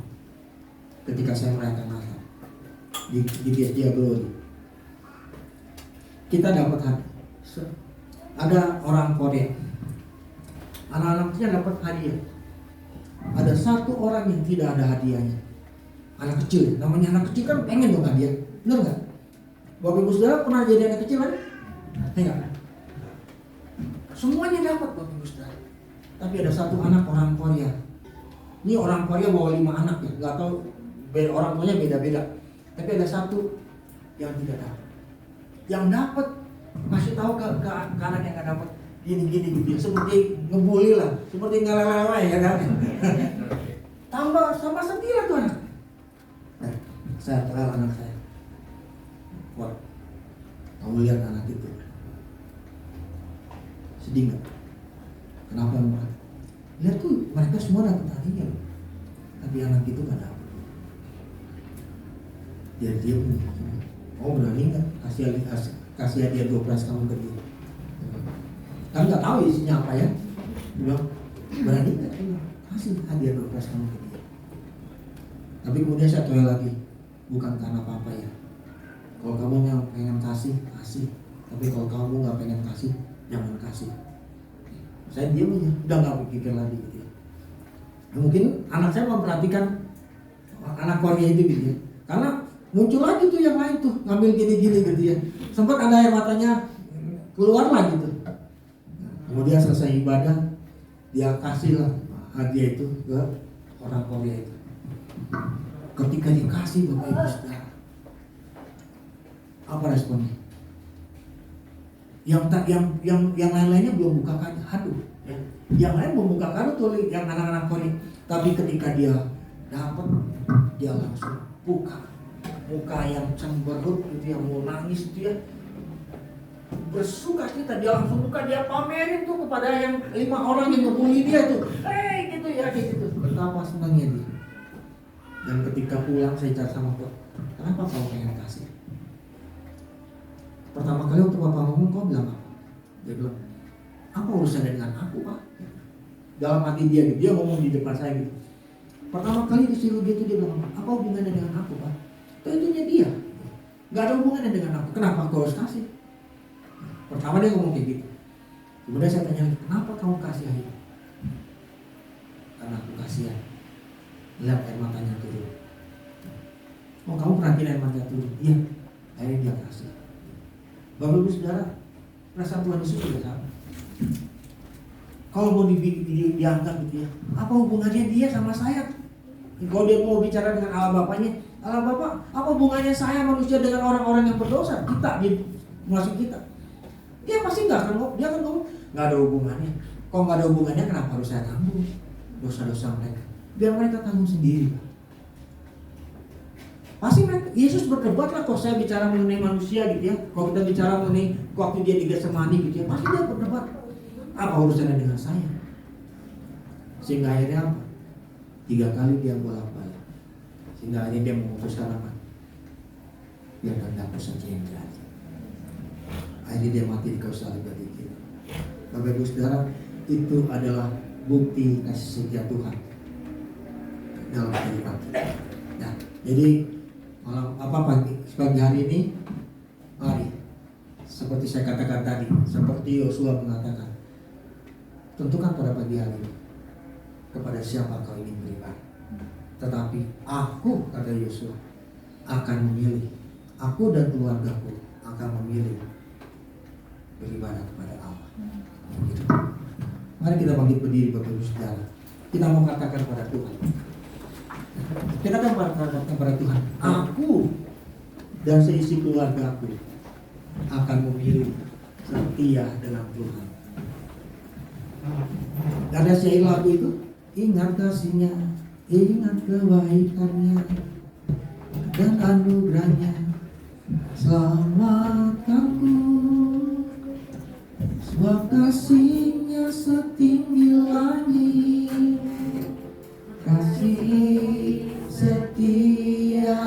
ketika saya merayakan Natal di Dia Glory. Kita dapat ada orang Korea, anak-anaknya dapat hadiah. Ada satu orang yang tidak ada hadiahnya, anak kecil. Namanya anak kecil kan pengen dong hadiah, benar nggak? Bapak Ibu Saudara pernah jadi anak kecil kan? Enggak. Semuanya dapat Bapak Ibu Saudara. Tapi ada satu anak orang Korea. Ini orang Korea bawa 5 anak ya, nggak tahu orang tuanya beda-beda. Tapi ada satu yang tidak dapat. Yang dapat masih tahu ke anak yang nggak dapat gini gitu, seperti ngebully lah, seperti ngeleleweh ya kan. Tambah sama setia tuh anak. Saya tegal anak saya. Wah, kamu lihat anak itu sedih nggak? Kenapa mereka? Lihat tuh mereka semua dapat hadiah, tapi anak itu nggak dapat. Dia oh berani nggak kasih hadiah 12 kamu ke dia? Kan nggak tahu isinya apa ya. Bilang berani nggak kasih hadiah 12 kamu ke dia? Tapi kemudian saya tanya lagi, bukan karena apa-apa ya, Kalau kamu yang pengen kasih, kasih. Tapi kalau kamu nggak pengen kasih, jangan kasih. Saya diam aja, udah nggak pikir lagi gitu ya. Nah, mungkin anak saya memperhatikan anak Korea itu gitu ya. Karena muncul lagi tuh yang lain tuh ngambil gini-gini gitu ya. Sempat ada air matanya keluar lah gitu. Kemudian selesai ibadah, dia kasih lah hadiah itu ke orang Korea itu. Ketika dikasih Bapak Ibu Saudara, apa responnya? Yang lain-lainnya belum buka kado, aduh, ya. Yang lain belum buka kado tuh, yang anak-anak Korea. Tapi ketika dia dapat, dia langsung buka. Muka yang cemberut gitu, yang mau nangis itu ya, bersuka cita, dia langsung buka, dia pamerin tuh kepada yang 5 orang yang ngebully dia tuh, gitu ya, kayak gitu. Betapa senangnya dia. Dan ketika pulang saya cari sama Pak, kenapa kau pengen kasih? Pertama kali waktu Bapak ngomong, kau bilang apa? Dia bilang, apa urusannya dengan aku, Pak? Dalam hati dia gitu, dia ngomong di depan saya gitu. Pertama kali disuruh dia tuh, dia bilang, apa hubungannya dengan aku, Pak? Tentunya dia, gak ada hubungannya dengan aku. Kenapa kau harus kasih? Pertama dia ngomong kayak gitu. Kemudian saya tanya, kenapa kamu kasih air? Karena aku kasihan. Lihat air matanya turun. Oh, kamu perhatiin air matanya turun? Iya, akhirnya dia kasih. Bapak Ibu Saudara, perasaan Tuhan Yesus juga sama. Kalau mau dianggap gitu ya, apa hubungannya dia sama saya? Kalau dia mau bicara dengan Allah Bapaknya, Allah Bapak, apa hubungannya saya manusia dengan orang-orang yang berdosa? Kita, masuk kita. Dia pasti nggak akan ngomong, dia akan ngomong nggak ada hubungannya. Kalau nggak ada hubungannya, kenapa harus saya tanggung dosa-dosa mereka? Biar mereka tanggung sendiri. Pasti mereka, Yesus berdebat lah kalau saya bicara mengenai manusia gitu ya. Kalau kita bicara mengenai waktu dia di Getsemani gitu ya, pasti dia berdebat. Apa urusannya dengan saya? Sehingga akhirnya apa? 3 kali dia bolak-balik. Sehingga akhirnya dia memutuskan apa? Biar kehendakmu saja yang jadi. Akhirnya dia mati di kayu salib bagi kita. Bapak Ibu Saudara, itu adalah bukti kasih setia Tuhan dalam kehidupan kita. Nah, jadi pagi hari ini, mari seperti saya katakan tadi, seperti Yosua mengatakan, tentukan pada pagi hari ini kepada siapa kau ingin beribadah. Tetapi aku, kata Yosua, akan memilih, aku dan keluargaku akan memilih beribadah kepada Allah. Gitu. Mari kita bangkit berdiri Bapak Ibu Saudara. Kita mau katakan kepada Tuhan. Kita akan katakan kepada Tuhan, aku dan seisi keluargaku akan memilih setia dengan Tuhan. Ada syair lagu itu, ingat kasihnya, ingat kebaikannya dan anugerahnya, selamatkanku. Sebab kasihnya setinggi langit, kasih setia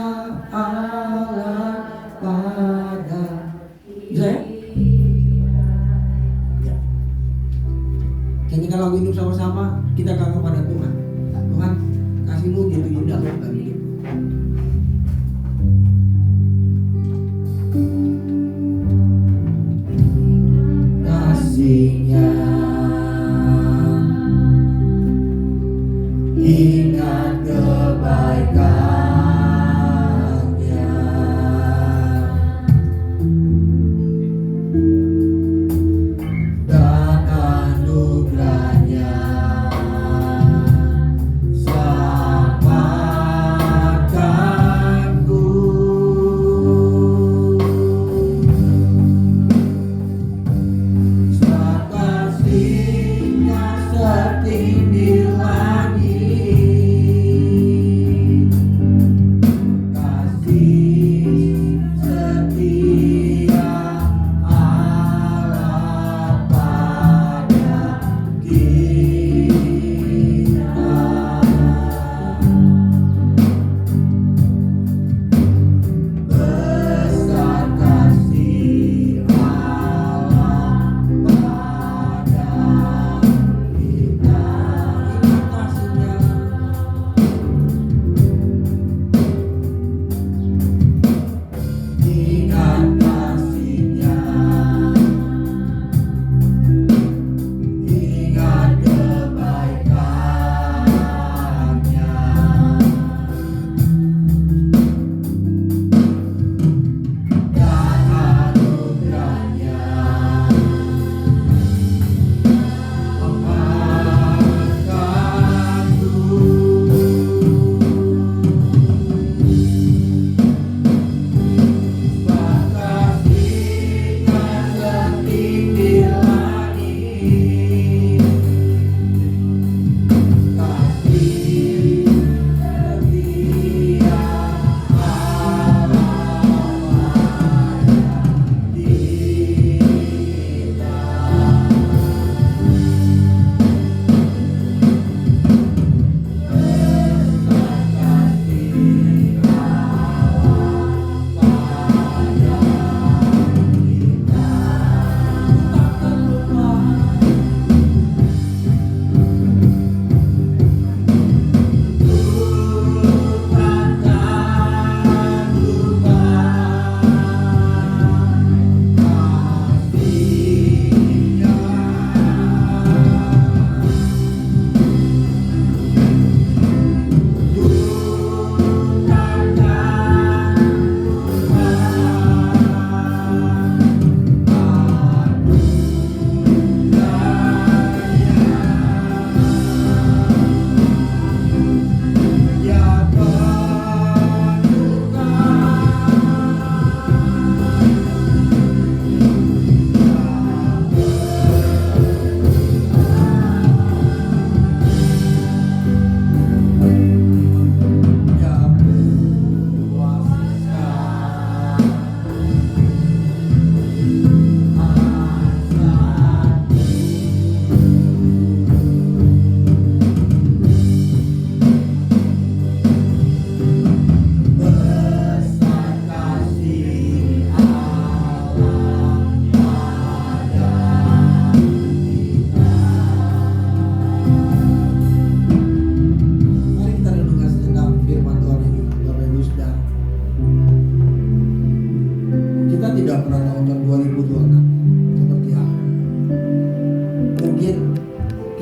Allah pada. Bisa ya? Ya. Nyanyikan lagu hidup sama-sama, kita kangen pada Tuhan. Tuhan, kasih-Mu gitu indah dalam hidup. Kasihnya, ingat kebaikannya dan anugerahnya, selamatkanku. Sebab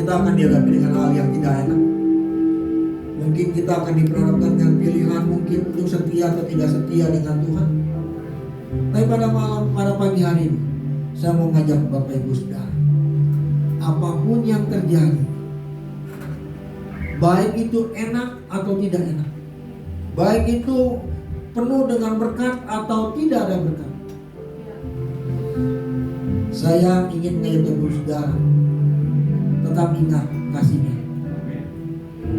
kita akan dihadapi dengan hal yang tidak enak. Mungkin kita akan diperhadapkan dengan pilihan mungkin untuk setia atau tidak setia dengan Tuhan. Tapi pada pagi hari ini, saya mau ngajak Bapak Ibu Saudara, apapun yang terjadi, baik itu enak atau tidak enak, baik itu penuh dengan berkat atau tidak ada berkat, saya ingin mengajak Bapak Ibu Saudara tetap ingat kasih-Nya.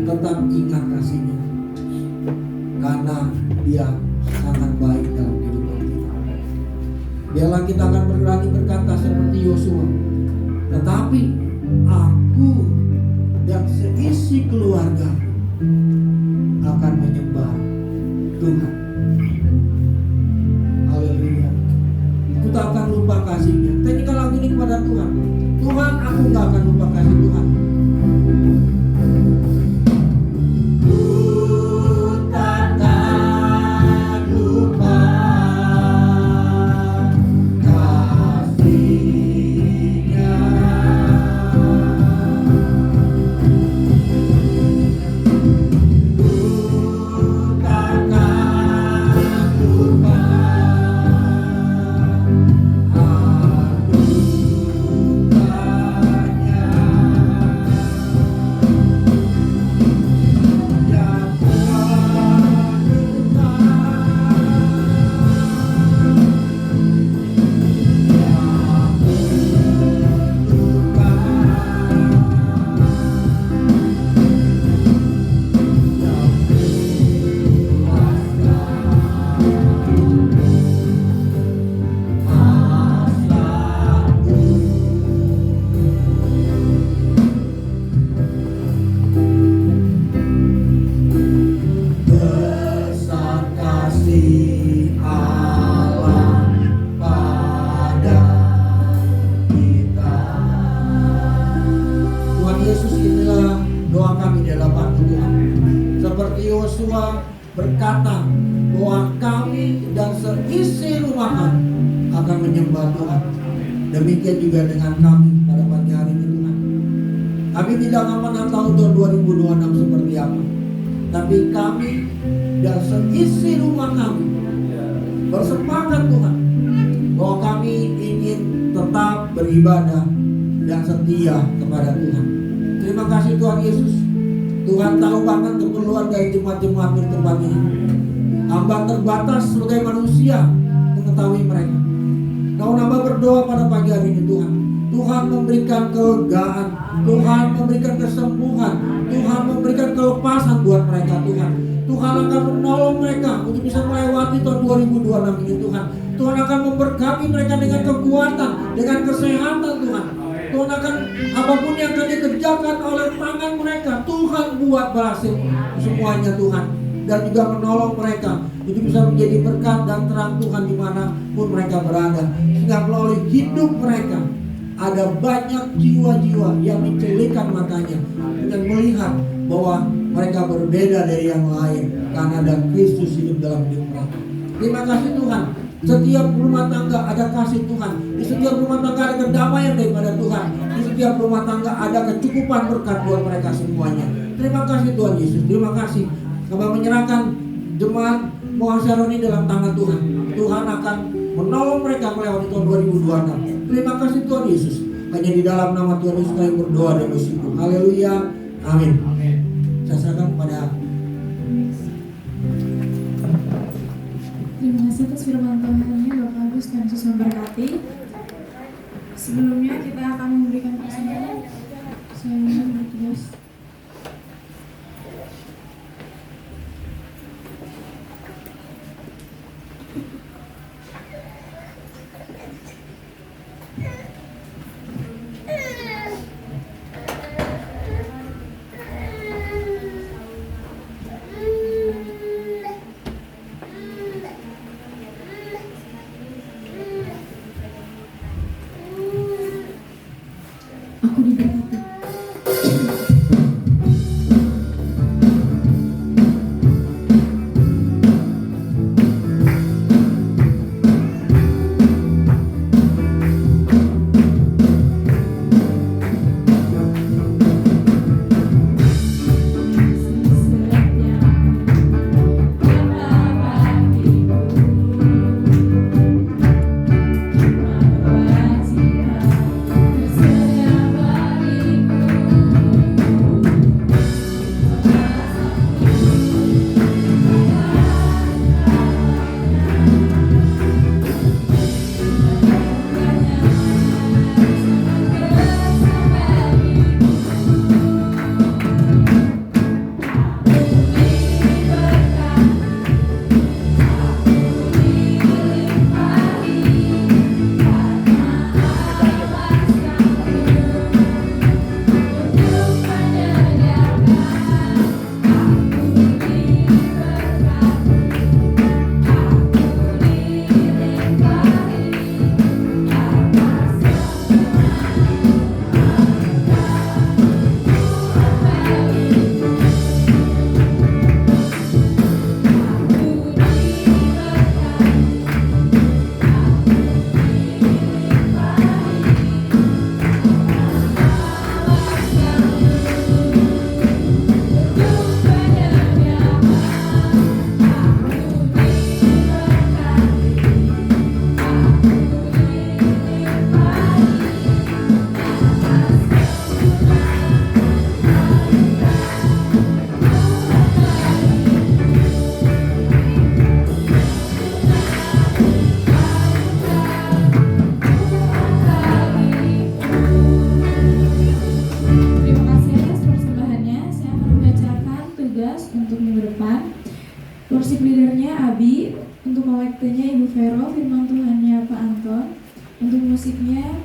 Tetap ingat kasih-Nya, karena Dia sangat baik dalam kehidupan kita. Biarlah kita akan berani berkata seperti Yosua, tetapi aku dan seisi keluarga akan menyembah Tuhan. Haleluya. Aku tak akan lupa kasih-Nya. Nyanyikan lagu ini kepada Tuhan. Tuhan, aku gak akan lupa kasih Tuhan. Yosua berkata bahwa kami dan seisi rumah kami akan menyembah Tuhan. Demikian juga dengan kami pada pagi hari ini Tuhan. Kami tidak akan pernah tahu tahun 2026 seperti apa. Tapi kami dan seisi rumah kami bersepakat Tuhan bahwa kami ingin tetap beribadah dan setia kepada Tuhan. Terima kasih Tuhan Yesus. Tuhan tahu banget keperluan dari jemaat-jemaat di tempat ini. Hamba terbatas sebagai manusia mengetahui mereka. Kau nambah berdoa pada pagi hari ini Tuhan. Tuhan memberikan kelegaan, Tuhan memberikan kesembuhan, Tuhan memberikan kelepasan buat mereka Tuhan. Tuhan akan menolong mereka untuk bisa melewati tahun 2026 ini Tuhan. Tuhan akan memberkati mereka dengan kekuatan, dengan kesehatan Tuhan. Tuhan akan apapun yang akan dikerjakan oleh tangan mereka, Tuhan buat berhasil semuanya Tuhan. Dan juga menolong mereka untuk bisa menjadi berkat dan terang Tuhan dimanapun mereka berada. Sehingga melalui hidup mereka ada banyak jiwa-jiwa yang mencelikkan matanya dan melihat bahwa mereka berbeda dari yang lain karena ada Kristus hidup dalam hidup mereka. Terima kasih Tuhan. Setiap rumah tangga ada kasih Tuhan. Di setiap rumah tangga ada kedamaian daripada Tuhan. Di setiap rumah tangga ada kecukupan berkat buat mereka semuanya. Terima kasih Tuhan Yesus. Terima kasih. Kami menyerahkan jemaat Mohasyaroni dalam tangan Tuhan. Tuhan akan menolong mereka melewati tahun 2026. Terima kasih Tuhan Yesus. Hanya di dalam nama Tuhan Yesus kami berdoa dan bersyukur. Haleluya. Amin. Saya serahkan kepada
Terima kasih atas firman Tuhan-Nya, Bapak Agus dan Yesus memberkati. Sebelumnya kita akan memberikan persembahan. Saya ingin bertugas. Aku diberkati. Lagunya Abi, untuk kolektenya Ibu Vero, firman Tuhannya Pak Anton, untuk musiknya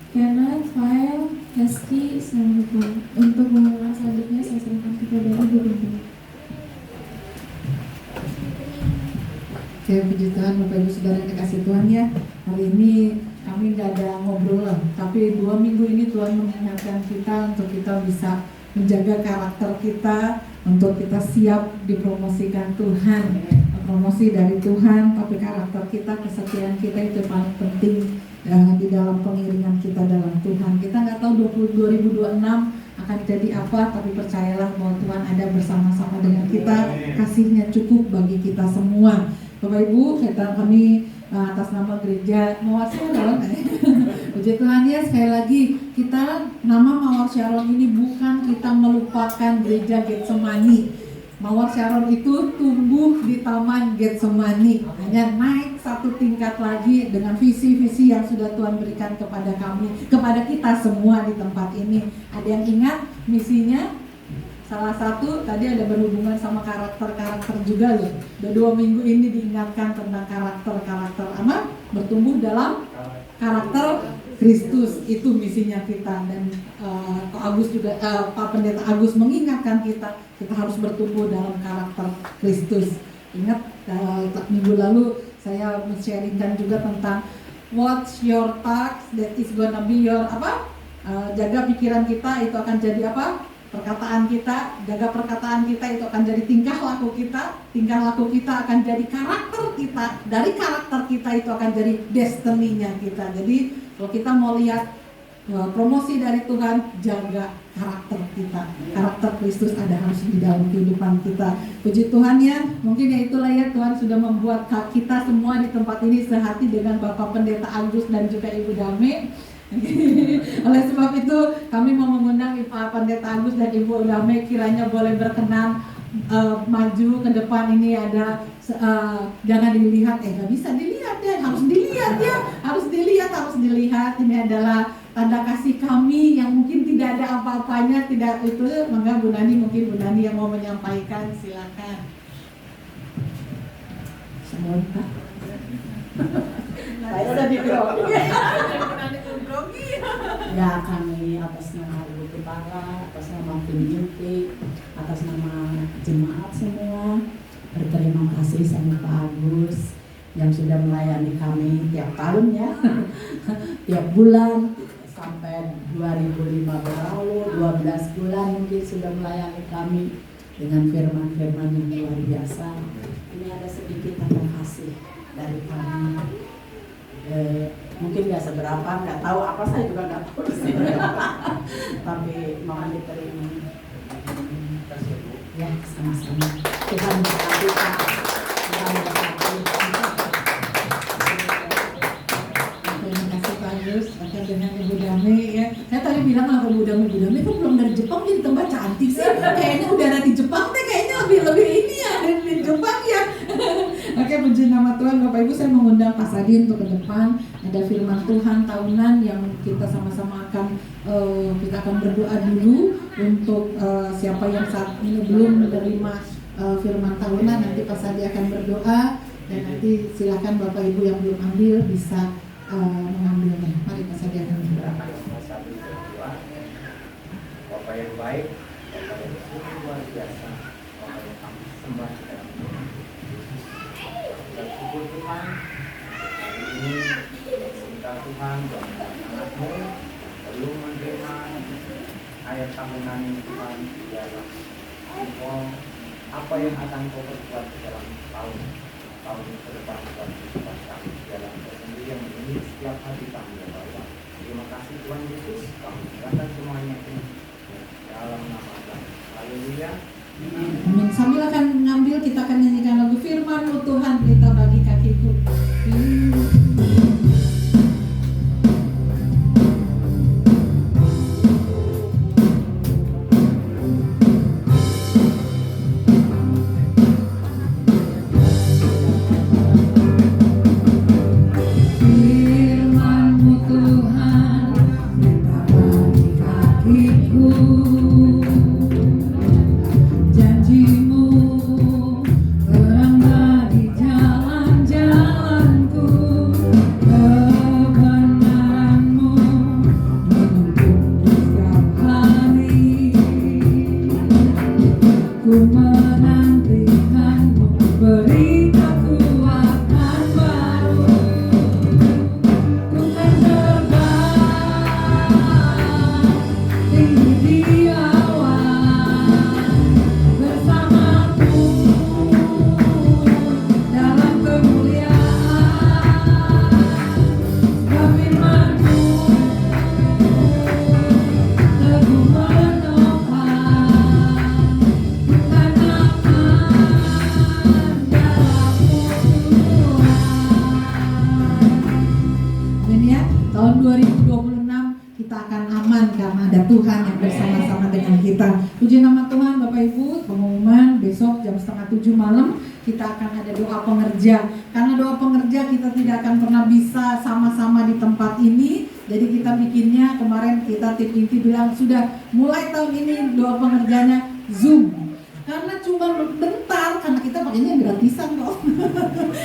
Kenneth, File, Hesky, Selamat. Untuk pengumuman selanjutnya saya serahkan kepada Ibu Gembala.
Oke, puji Tuhan Bapak Ibu Saudara yang dikasih Tuhan ya. Hari ini kami tidak ada ngobrol lah, tapi 2 minggu ini Tuhan mengingatkan kita untuk kita bisa menjaga karakter kita, untuk kita siap dipromosikan Tuhan. Promosi dari Tuhan, tapi karakter kita, kesetiaan kita itu paling penting di dalam pengiringan kita dalam Tuhan. Kita nggak tahu 2026 akan jadi apa, tapi percayalah bahwa Tuhan ada bersama-sama dengan kita, kasihnya cukup bagi kita semua. Bapak Ibu, kami atas nama gereja Mawar Sharon, puji Tuhan ya, sekali lagi kita nama Mawar Sharon ini bukan kita melupakan gereja Getsemani. Mawar Sharon itu tumbuh di Taman Getsemani, hanya naik satu tingkat lagi dengan visi-visi yang sudah Tuhan berikan kepada kami, kepada kita semua di tempat ini. Ada yang ingat misinya? Salah satu tadi ada berhubungan sama karakter-karakter juga loh. Udah 2 minggu ini diingatkan tentang karakter-karakter anak bertumbuh dalam karakter Kristus, itu misinya kita. Dan Pak Agus juga, Pak Pendeta Agus mengingatkan kita harus bertumbuh dalam karakter Kristus. Ingat minggu lalu saya men-sharingkan juga tentang watch your thoughts, that is gonna be your jaga pikiran kita, itu akan jadi apa? Perkataan kita, jaga perkataan kita itu akan jadi tingkah laku kita akan jadi karakter kita, dari karakter kita itu akan jadi destiny-nya kita. Jadi kalau kita mau lihat promosi dari Tuhan, jaga karakter kita, karakter Kristus ada harus di dalam kehidupan kita. Puji Tuhan ya, mungkin ya itulah ya, Tuhan sudah membuat kita semua di tempat ini sehati dengan Bapak Pendeta Agus dan juga Ibu Dame. Oleh sebab itu kami mau mengundang Pak Pendeta Agus dan Ibu Dame, kiranya boleh berkenan maju ke depan. Ini ada jangan dilihat, nggak bisa dilihat ya, harus dilihat. Ini adalah tanda kasih kami yang mungkin tidak ada apa-apanya, tidak itu. Maka Bu Nani, mungkin Bu Nani yang mau menyampaikan, silakan. Semua Pak. Saya sudah digrogi.
Ya, kami atas nama Ibu Kepala, atas nama tim inti, atas nama jemaat semua berterima kasih sama Pak Agus yang sudah melayani kami tiap tahun ya, tiap bulan sampai 2015 lalu 12 bulan mungkin sudah melayani kami dengan firman-firman yang luar biasa. Ini ada sedikit terima kasih dari kami. Mungkin nggak seberapa, nggak tahu apa, saya juga nggak tahu sih. Tapi mohon diterima. Ya, sama-sama. Tuhan berkati Pak. Tuhan berkati.
Terima kasih Pak Agus, akan dengan Ibu Dame ya. Saya tadi bilang sama Ibu Dame kok belum dari Jepang jadi tambah cantik sih. Kayaknya udara di Jepang deh, kayaknya lebih ini ya dari Jepang ya. Oke, puji nama Tuhan. Bapak Ibu, saya mengundang Pak Sadi untuk ke depan. Ada firman Tuhan tahunan yang kita sama-sama akan kita akan berdoa dulu untuk siapa yang saat ini belum menerima firman tahunan. Nanti Pak Sadi akan berdoa dan nanti silakan Bapak Ibu yang belum ambil bisa mengambilnya. Mari Pak Sadi akan berdoa.
Bapak yang baik, Bapak yang sungguh luar biasa, Bapak yang kami sembah di dalam Tuhan. Bersyukur Tuhan, hari ini minta Tuhan dan anak-anakmu belum menerima ayat tahunan ini Tuhan di dalam Engkau, apa yang akan Kau perbuat di dalam tahun ke depan Tuhan kehidupan kami di dalam kesendirian ini setiap hari kami ya Bapak. Terima kasih Tuhan Yesus, kami serahkan semuanya ini dalam nama Tuhan. Haleluya.
Amin. Sambil akan mengambil, kita akan nyanyikan lagu firman-Mu Tuhan, kita bagi kakiku. Firman-Mu Tuhan, kita bagi kakiku. Janjimu terang ada Tuhan yang bersama-sama dengan kita. Puji nama Tuhan Bapak Ibu. Pengumuman besok jam 6:30 malam kita akan ada doa pengerja. Karena doa pengerja kita tidak akan pernah bisa sama-sama di tempat ini. Jadi kita bikinnya kemarin kita tim inti bilang sudah mulai tahun ini doa pengerjanya Zoom. Karena cuma bentar, karena kita pakainya gratisan kok.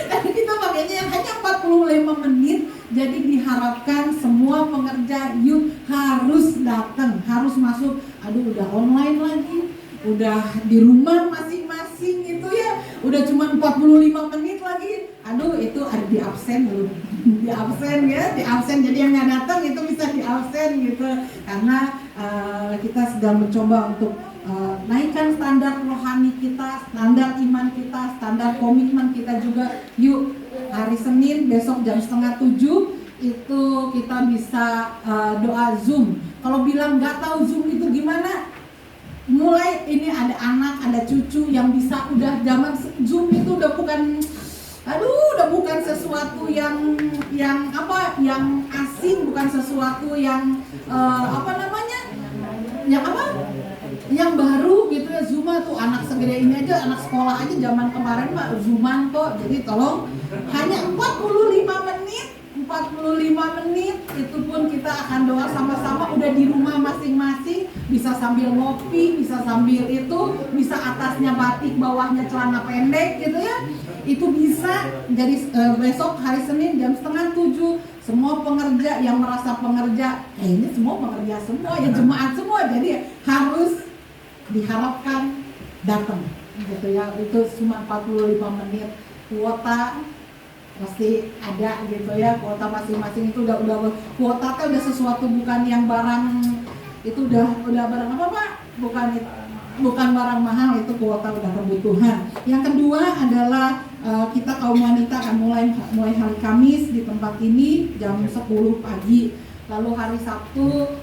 Karena kita pakainya yang hanya 45 menit. Jadi diharapkan semua pengerja youth harus datang, harus masuk. Aduh udah online lagi, udah di rumah masing-masing gitu ya. Udah cuma 45 menit lagi. Aduh itu ada di absen dulu. Di absen ya, di absen. Jadi yang nggak datang itu bisa di absen gitu. Karena kita sedang mencoba untuk naikkan standar rohani kita, standar iman kita, standar komitmen kita juga. Yuk hari Senin besok jam 6:30 itu kita bisa doa Zoom. Kalau bilang nggak tahu Zoom itu gimana, mulai ini ada anak, ada cucu yang bisa udah zaman Zoom itu udah bukan sesuatu yang asing, bukan sesuatu yang yang baru gitu ya. Zuma tuh anak segede ini aja, anak sekolah aja zaman kemarin mah Zuman kok. Jadi tolong hanya 45 menit itu pun kita akan doa sama-sama, udah di rumah masing-masing, bisa sambil ngopi, bisa sambil itu, bisa atasnya batik, bawahnya celana pendek gitu ya. Itu bisa. Jadi besok hari Senin jam 6:30 semua pengerja yang merasa pengerja, ini semua pengerja semua ya, jemaat semua, jadi harus diharapkan datang gitu ya. Itu cuma 45 menit. Kuota pasti ada gitu ya, kuota masing-masing itu udah kuota kan udah sesuatu, bukan yang barang itu udah barang apa Pak? Bukan barang mahal, itu kuota udah kebutuhan. Yang kedua adalah kita kaum wanita akan mulai hari Kamis di tempat ini jam 10 pagi. Lalu hari Sabtu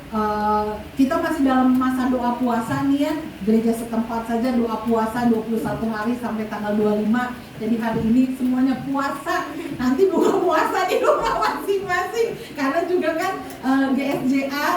kita masih dalam masa doa puasa nih ya. Gereja setempat saja doa puasa 21 hari sampai tanggal 25. Jadi hari ini semuanya puasa. Nanti buka puasa di rumah masing-masing. Karena juga kan GSJA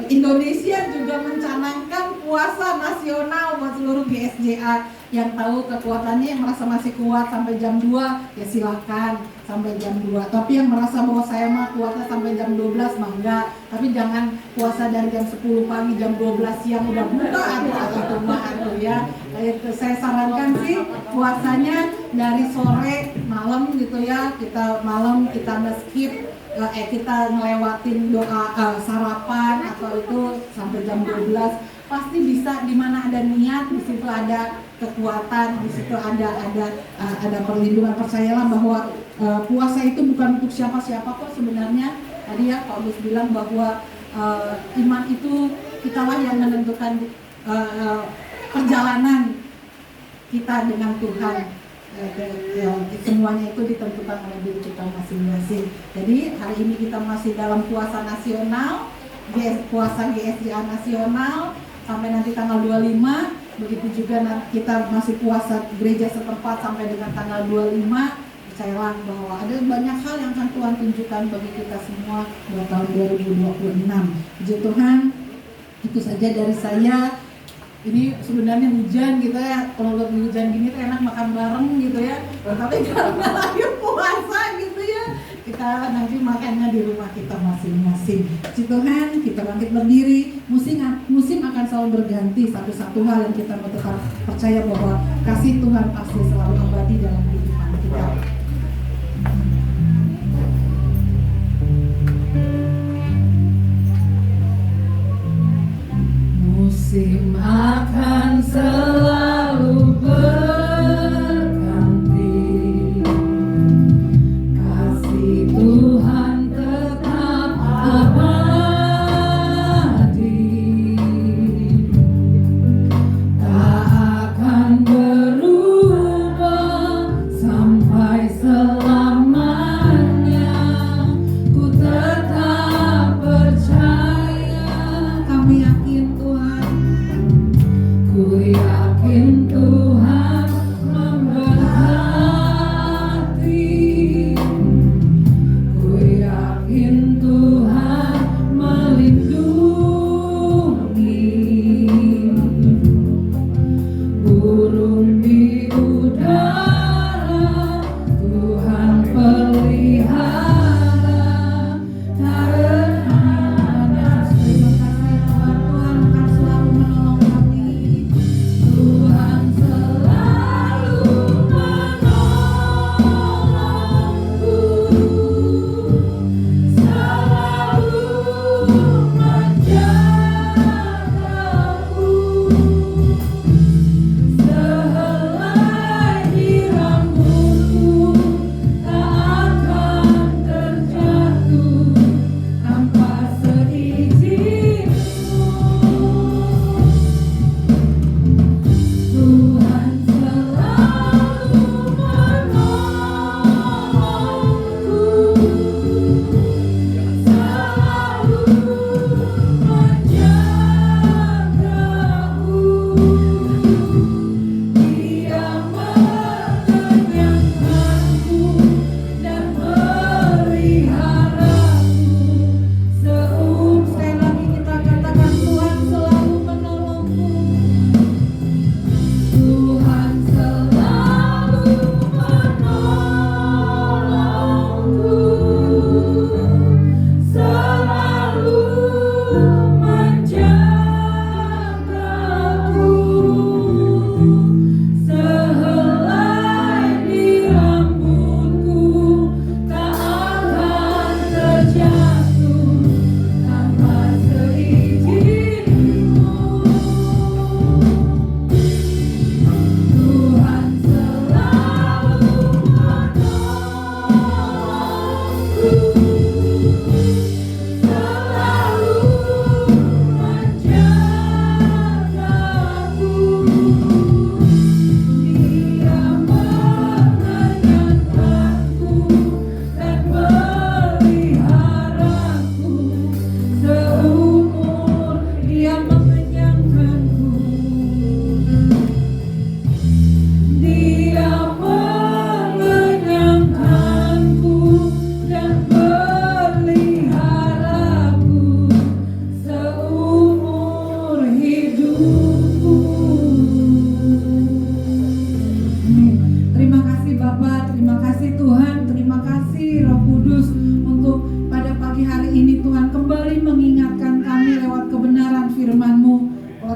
Indonesia juga mencanangkan puasa nasional buat seluruh GSJA. Yang tahu kekuatannya, yang merasa masih kuat sampai jam 2 ya silahkan sampai jam 2. Tapi yang merasa bahwa saya mah kuatnya sampai jam 12 mah enggak. Tapi jangan puasa dari jam 10 pagi, jam 12 siang udah buka atau mah ya. Saya sarankan sih puasanya dari sore malam gitu ya. Kita malam kita nge-skip, kita ngelewatin doa sarapan atau itu sampai jam 12. Pasti bisa, di mana ada niat di situ ada kekuatan, di situ ada perlindungan. Percayalah bahwa puasa itu bukan untuk siapa-siapa kok sebenarnya. Tadi ya Paulus bilang bahwa iman itu kitalah yang menentukan perjalanan kita dengan Tuhan. Semuanya itu ditentukan oleh diri kita masing-masing. Jadi hari ini kita masih dalam puasa nasional, puasa GSJA nasional sampai nanti tanggal 25. Begitu juga kita masih puasa gereja setempat sampai dengan tanggal 25. Percayalah bahwa ada banyak hal yang akan Tuhan tunjukkan bagi kita semua buat tahun 2026. Puji Tuhan, itu saja dari saya. Ini sebenarnya hujan gitu ya, kalau lagi hujan gini tuh enak makan bareng gitu ya. Tapi karena lagi puasa gitu ya, kita nanti makannya di rumah kita masing-masing. Puji Tuhan, kita bangkit berdiri. Musim akan selalu berganti. Satu-satu hal yang kita tetap percaya bahwa kasih Tuhan pasti selalu abadi dalam kehidupan kita. Musim akan selalu berganti, kasih Tuhan tetap abadi, tak akan berubah sampai selamanya. Ku tetap percaya, kami yakin Tuhan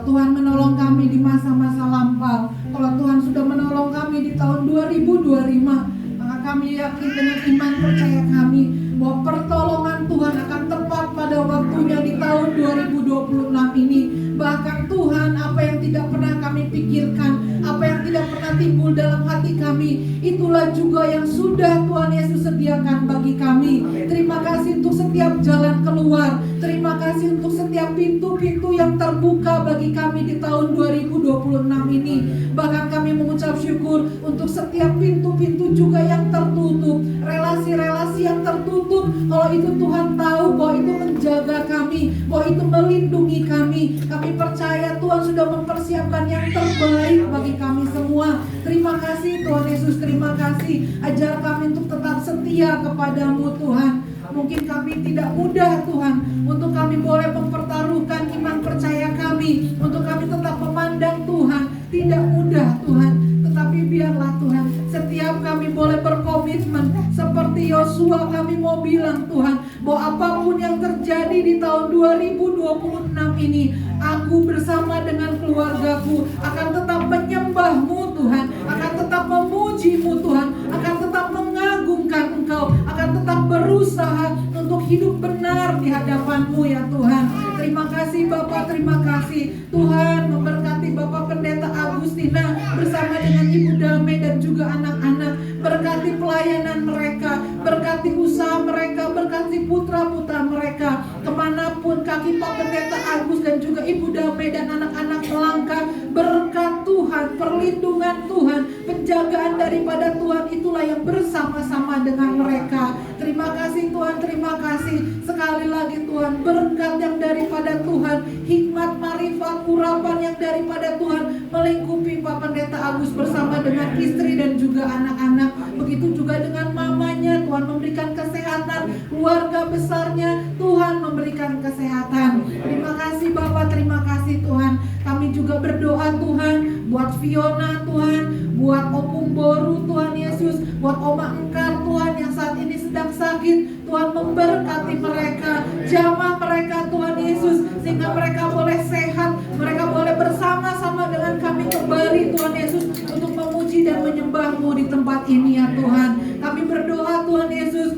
Tuhan menolong kami di masa-masa lampau, kalau Tuhan sudah menolong kami di tahun 2025, maka kami yakin dengan iman percaya kami bahwa pertolongan Tuhan akan tepat pada waktunya di tahun 2026 ini. Bahkan Tuhan, apa yang tidak pernah kami pikirkan, apa yang tidak pernah timbul dalam hati kami, itulah juga yang sudah Tuhan Yesus sediakan bagi kami. Terima kasih untuk setiap jalan keluar. Terima kasih untuk setiap pintu-pintu yang terbuka bagi kami di tahun 2026 ini. Bahkan kami mengucap syukur untuk setiap pintu-pintu juga yang tertutup, relasi-relasi yang tertutup. Kalau itu Tuhan tahu bahwa itu menjaga kami, bahwa itu melindungi kami. Kami percaya Tuhan sudah mempersiapkan yang terbaik bagi kami semua. Terima kasih Tuhan Yesus, terima kasih. Ajar kami untuk tetap setia kepadamu Tuhan. Mungkin kami tidak mudah Tuhan, untuk kami boleh mempertaruhkan iman percaya kami, untuk kami tetap memandang Tuhan. Tidak mudah Tuhan, tetapi biarlah Tuhan, setiap kami boleh berkomitmen seperti Yosua. Kami mau bilang Tuhan, bahwa apapun yang terjadi di tahun 2026 ini, aku bersama dengan keluargaku akan tetap menyembah-Mu Tuhan, akan tetap memuji-Mu Tuhan, akan tetap mengagungkan Engkau, akan tetap berusaha untuk hidup benar di hadapan-Mu ya Tuhan. Terima kasih Bapak, terima kasih Tuhan. Memberkati Bapak Pendeta Agustina bersama dengan Ibu Damai dan juga anak-anak. Berkati pelayanan mereka, berkati usaha mereka, berkati putra-putra mereka. Kemanapun kaki Pak Pendeta Agus dan juga Ibu Damai dan anak-anak melangkah, berkat Tuhan, perlindungan Tuhan, penjagaan daripada Tuhan, itulah yang bersama-sama dengan mereka. Terima kasih Tuhan, terima kasih. Sekali lagi Tuhan, berkat yang daripada Tuhan, hikmat, marifat, urapan yang daripada Tuhan melingkupi Pak Pendeta Agus bersama dengan istri dan juga anak-anak. Begitu juga dengan mamanya, Tuhan memberikan kesehatan, keluarga besarnya, Tuhan memberikan kesehatan. Terima kasih Bapak, terima kasih Tuhan. Kami juga berdoa Tuhan, buat Fiona Tuhan, buat Opung Boru Tuhan Yesus, buat Oma Engkar Tuhan yang saat ini sedang sakit. Tuhan memberkati mereka, jamah mereka Tuhan Yesus, sehingga mereka boleh sehat, mereka boleh bersama-sama dengan kami kembali Tuhan Yesus untuk memuji dan menyembah-Mu di tempat ini ya Tuhan. Kami berdoa Tuhan Yesus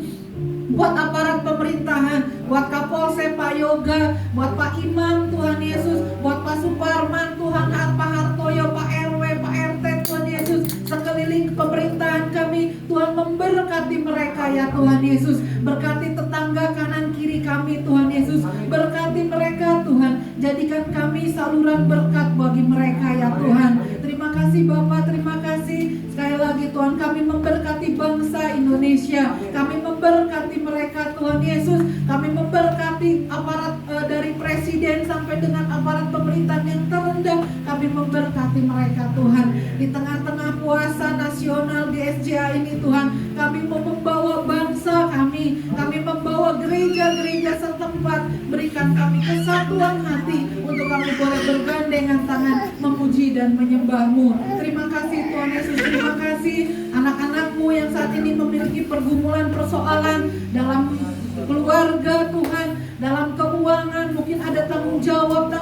buat aparat pemerintahan, buat Kapolsek Pak Yoga, buat Pak Imam Tuhan Yesus, buat Pak Suparman Tuhan, Pak Hartoyo, Pak RW, Pak RT Tuhan Yesus, sekeliling pemerintahan kami, Tuhan memberkati mereka ya Tuhan Yesus. Berkati tetangga kanan kiri kami Tuhan Yesus, berkati mereka Tuhan, jadikan kami saluran berkat bagi mereka ya Tuhan. Terima kasih Bapak, terima kasih. Sekali lagi Tuhan, kami memberkati bangsa Indonesia, kami memberkati mereka Tuhan Yesus, kami memberkati aparat dari presiden sampai dengan aparat pemerintahan yang terendah, kami memberkati mereka Tuhan. Di tengah-tengah puasa nasional di SJA ini Tuhan, kami mau membawa bangsa kami membawa gereja-gereja setempat, berikan kami kesatuan hati untuk kami boleh bergandengan tangan memuji dan menyembah-Mu. Terima kasih Tuhan Yesus, terima kasih anak-anak-Mu yang saat ini memiliki pergumulan persoalan dalam keluarga Tuhan, dalam keuangan, mungkin ada tanggung jawab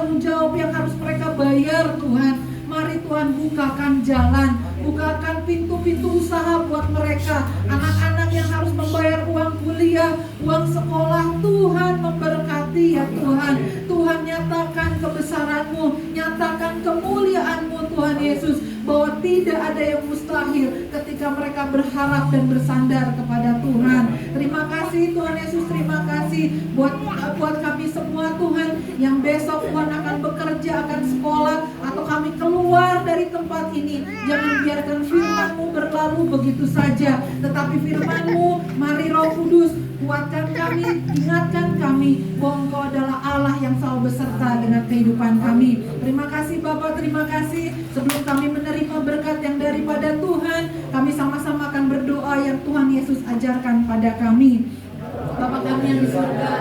yang harus mereka bayar Tuhan. Mari Tuhan bukakan jalan, bukakan pintu-pintu usaha buat mereka. Anak-anak yang harus membayar uang kuliah, uang sekolah, Tuhan memberkati ya Tuhan. Tuhan nyatakan kebesaran-Mu, nyatakan kemuliaan-Mu Tuhan Yesus, bahwa tidak ada yang mustahil ketika mereka berharap dan bersandar kepada Tuhan. Terima kasih Tuhan Yesus, terima kasih buat kami semua Tuhan, yang besok Tuhan akan bekerja, akan sekolah, atau kami keluar dari tempat ini. Jangan biarkan firman-Mu berlalu begitu saja, tetapi firman-Mu, mari Roh Kudus, kuatkan kami, ingatkan kami bahwa Engkau adalah Allah yang selalu beserta dengan kehidupan kami. Terima kasih Bapak, terima kasih. Sebelum kami menerima berkat yang daripada Tuhan, kami sama-sama akan berdoa yang Tuhan Yesus ajarkan pada kami. Bapa kami yang di surga,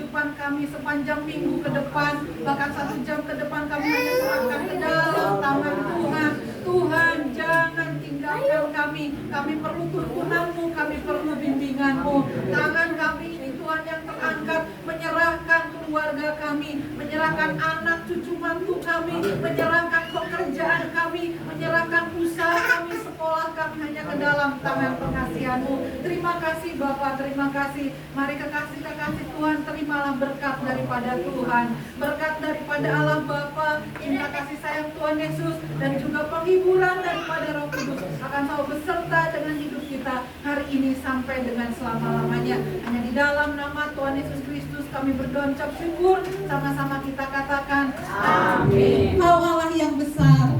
kehidupan kami sepanjang minggu ke depan, bahkan 1 jam ke depan kami hanya serahkan ke dalam tangan Tuhan. Tuhan, jangan tinggalkan kami. Kami perlu tuntunan-Mu, kami perlu bimbingan-Mu. Tangan kami ini Tuhan yang terangkat, menyerahkan keluarga kami, menyerahkan anak cucu mantu kami, menyerahkan pekerjaan kami, menyerahkan usaha kami, sekolah kami hanya ke dalam tangan pengasihan-Mu. Terima kasih Bapa, terima kasih. Mari kekasih-kekasih Tuhan, terimalah berkat daripada Tuhan, berkat daripada Allah Bapa, cinta kasih sayang Tuhan Yesus, dan juga penghiburan daripada Roh Kudus akan selalu beserta dengan hidup kita hari ini sampai dengan selama-lamanya. Hanya di dalam nama Tuhan Yesus Kristus kami berdoa ucap syukur, sama-sama kita katakan amin.
Kau Allah yang besar,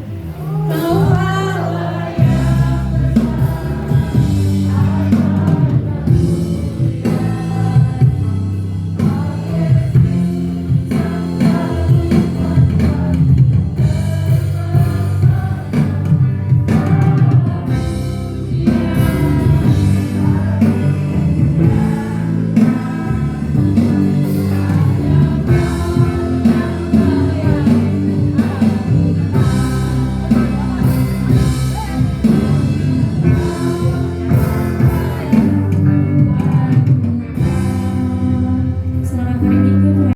Kau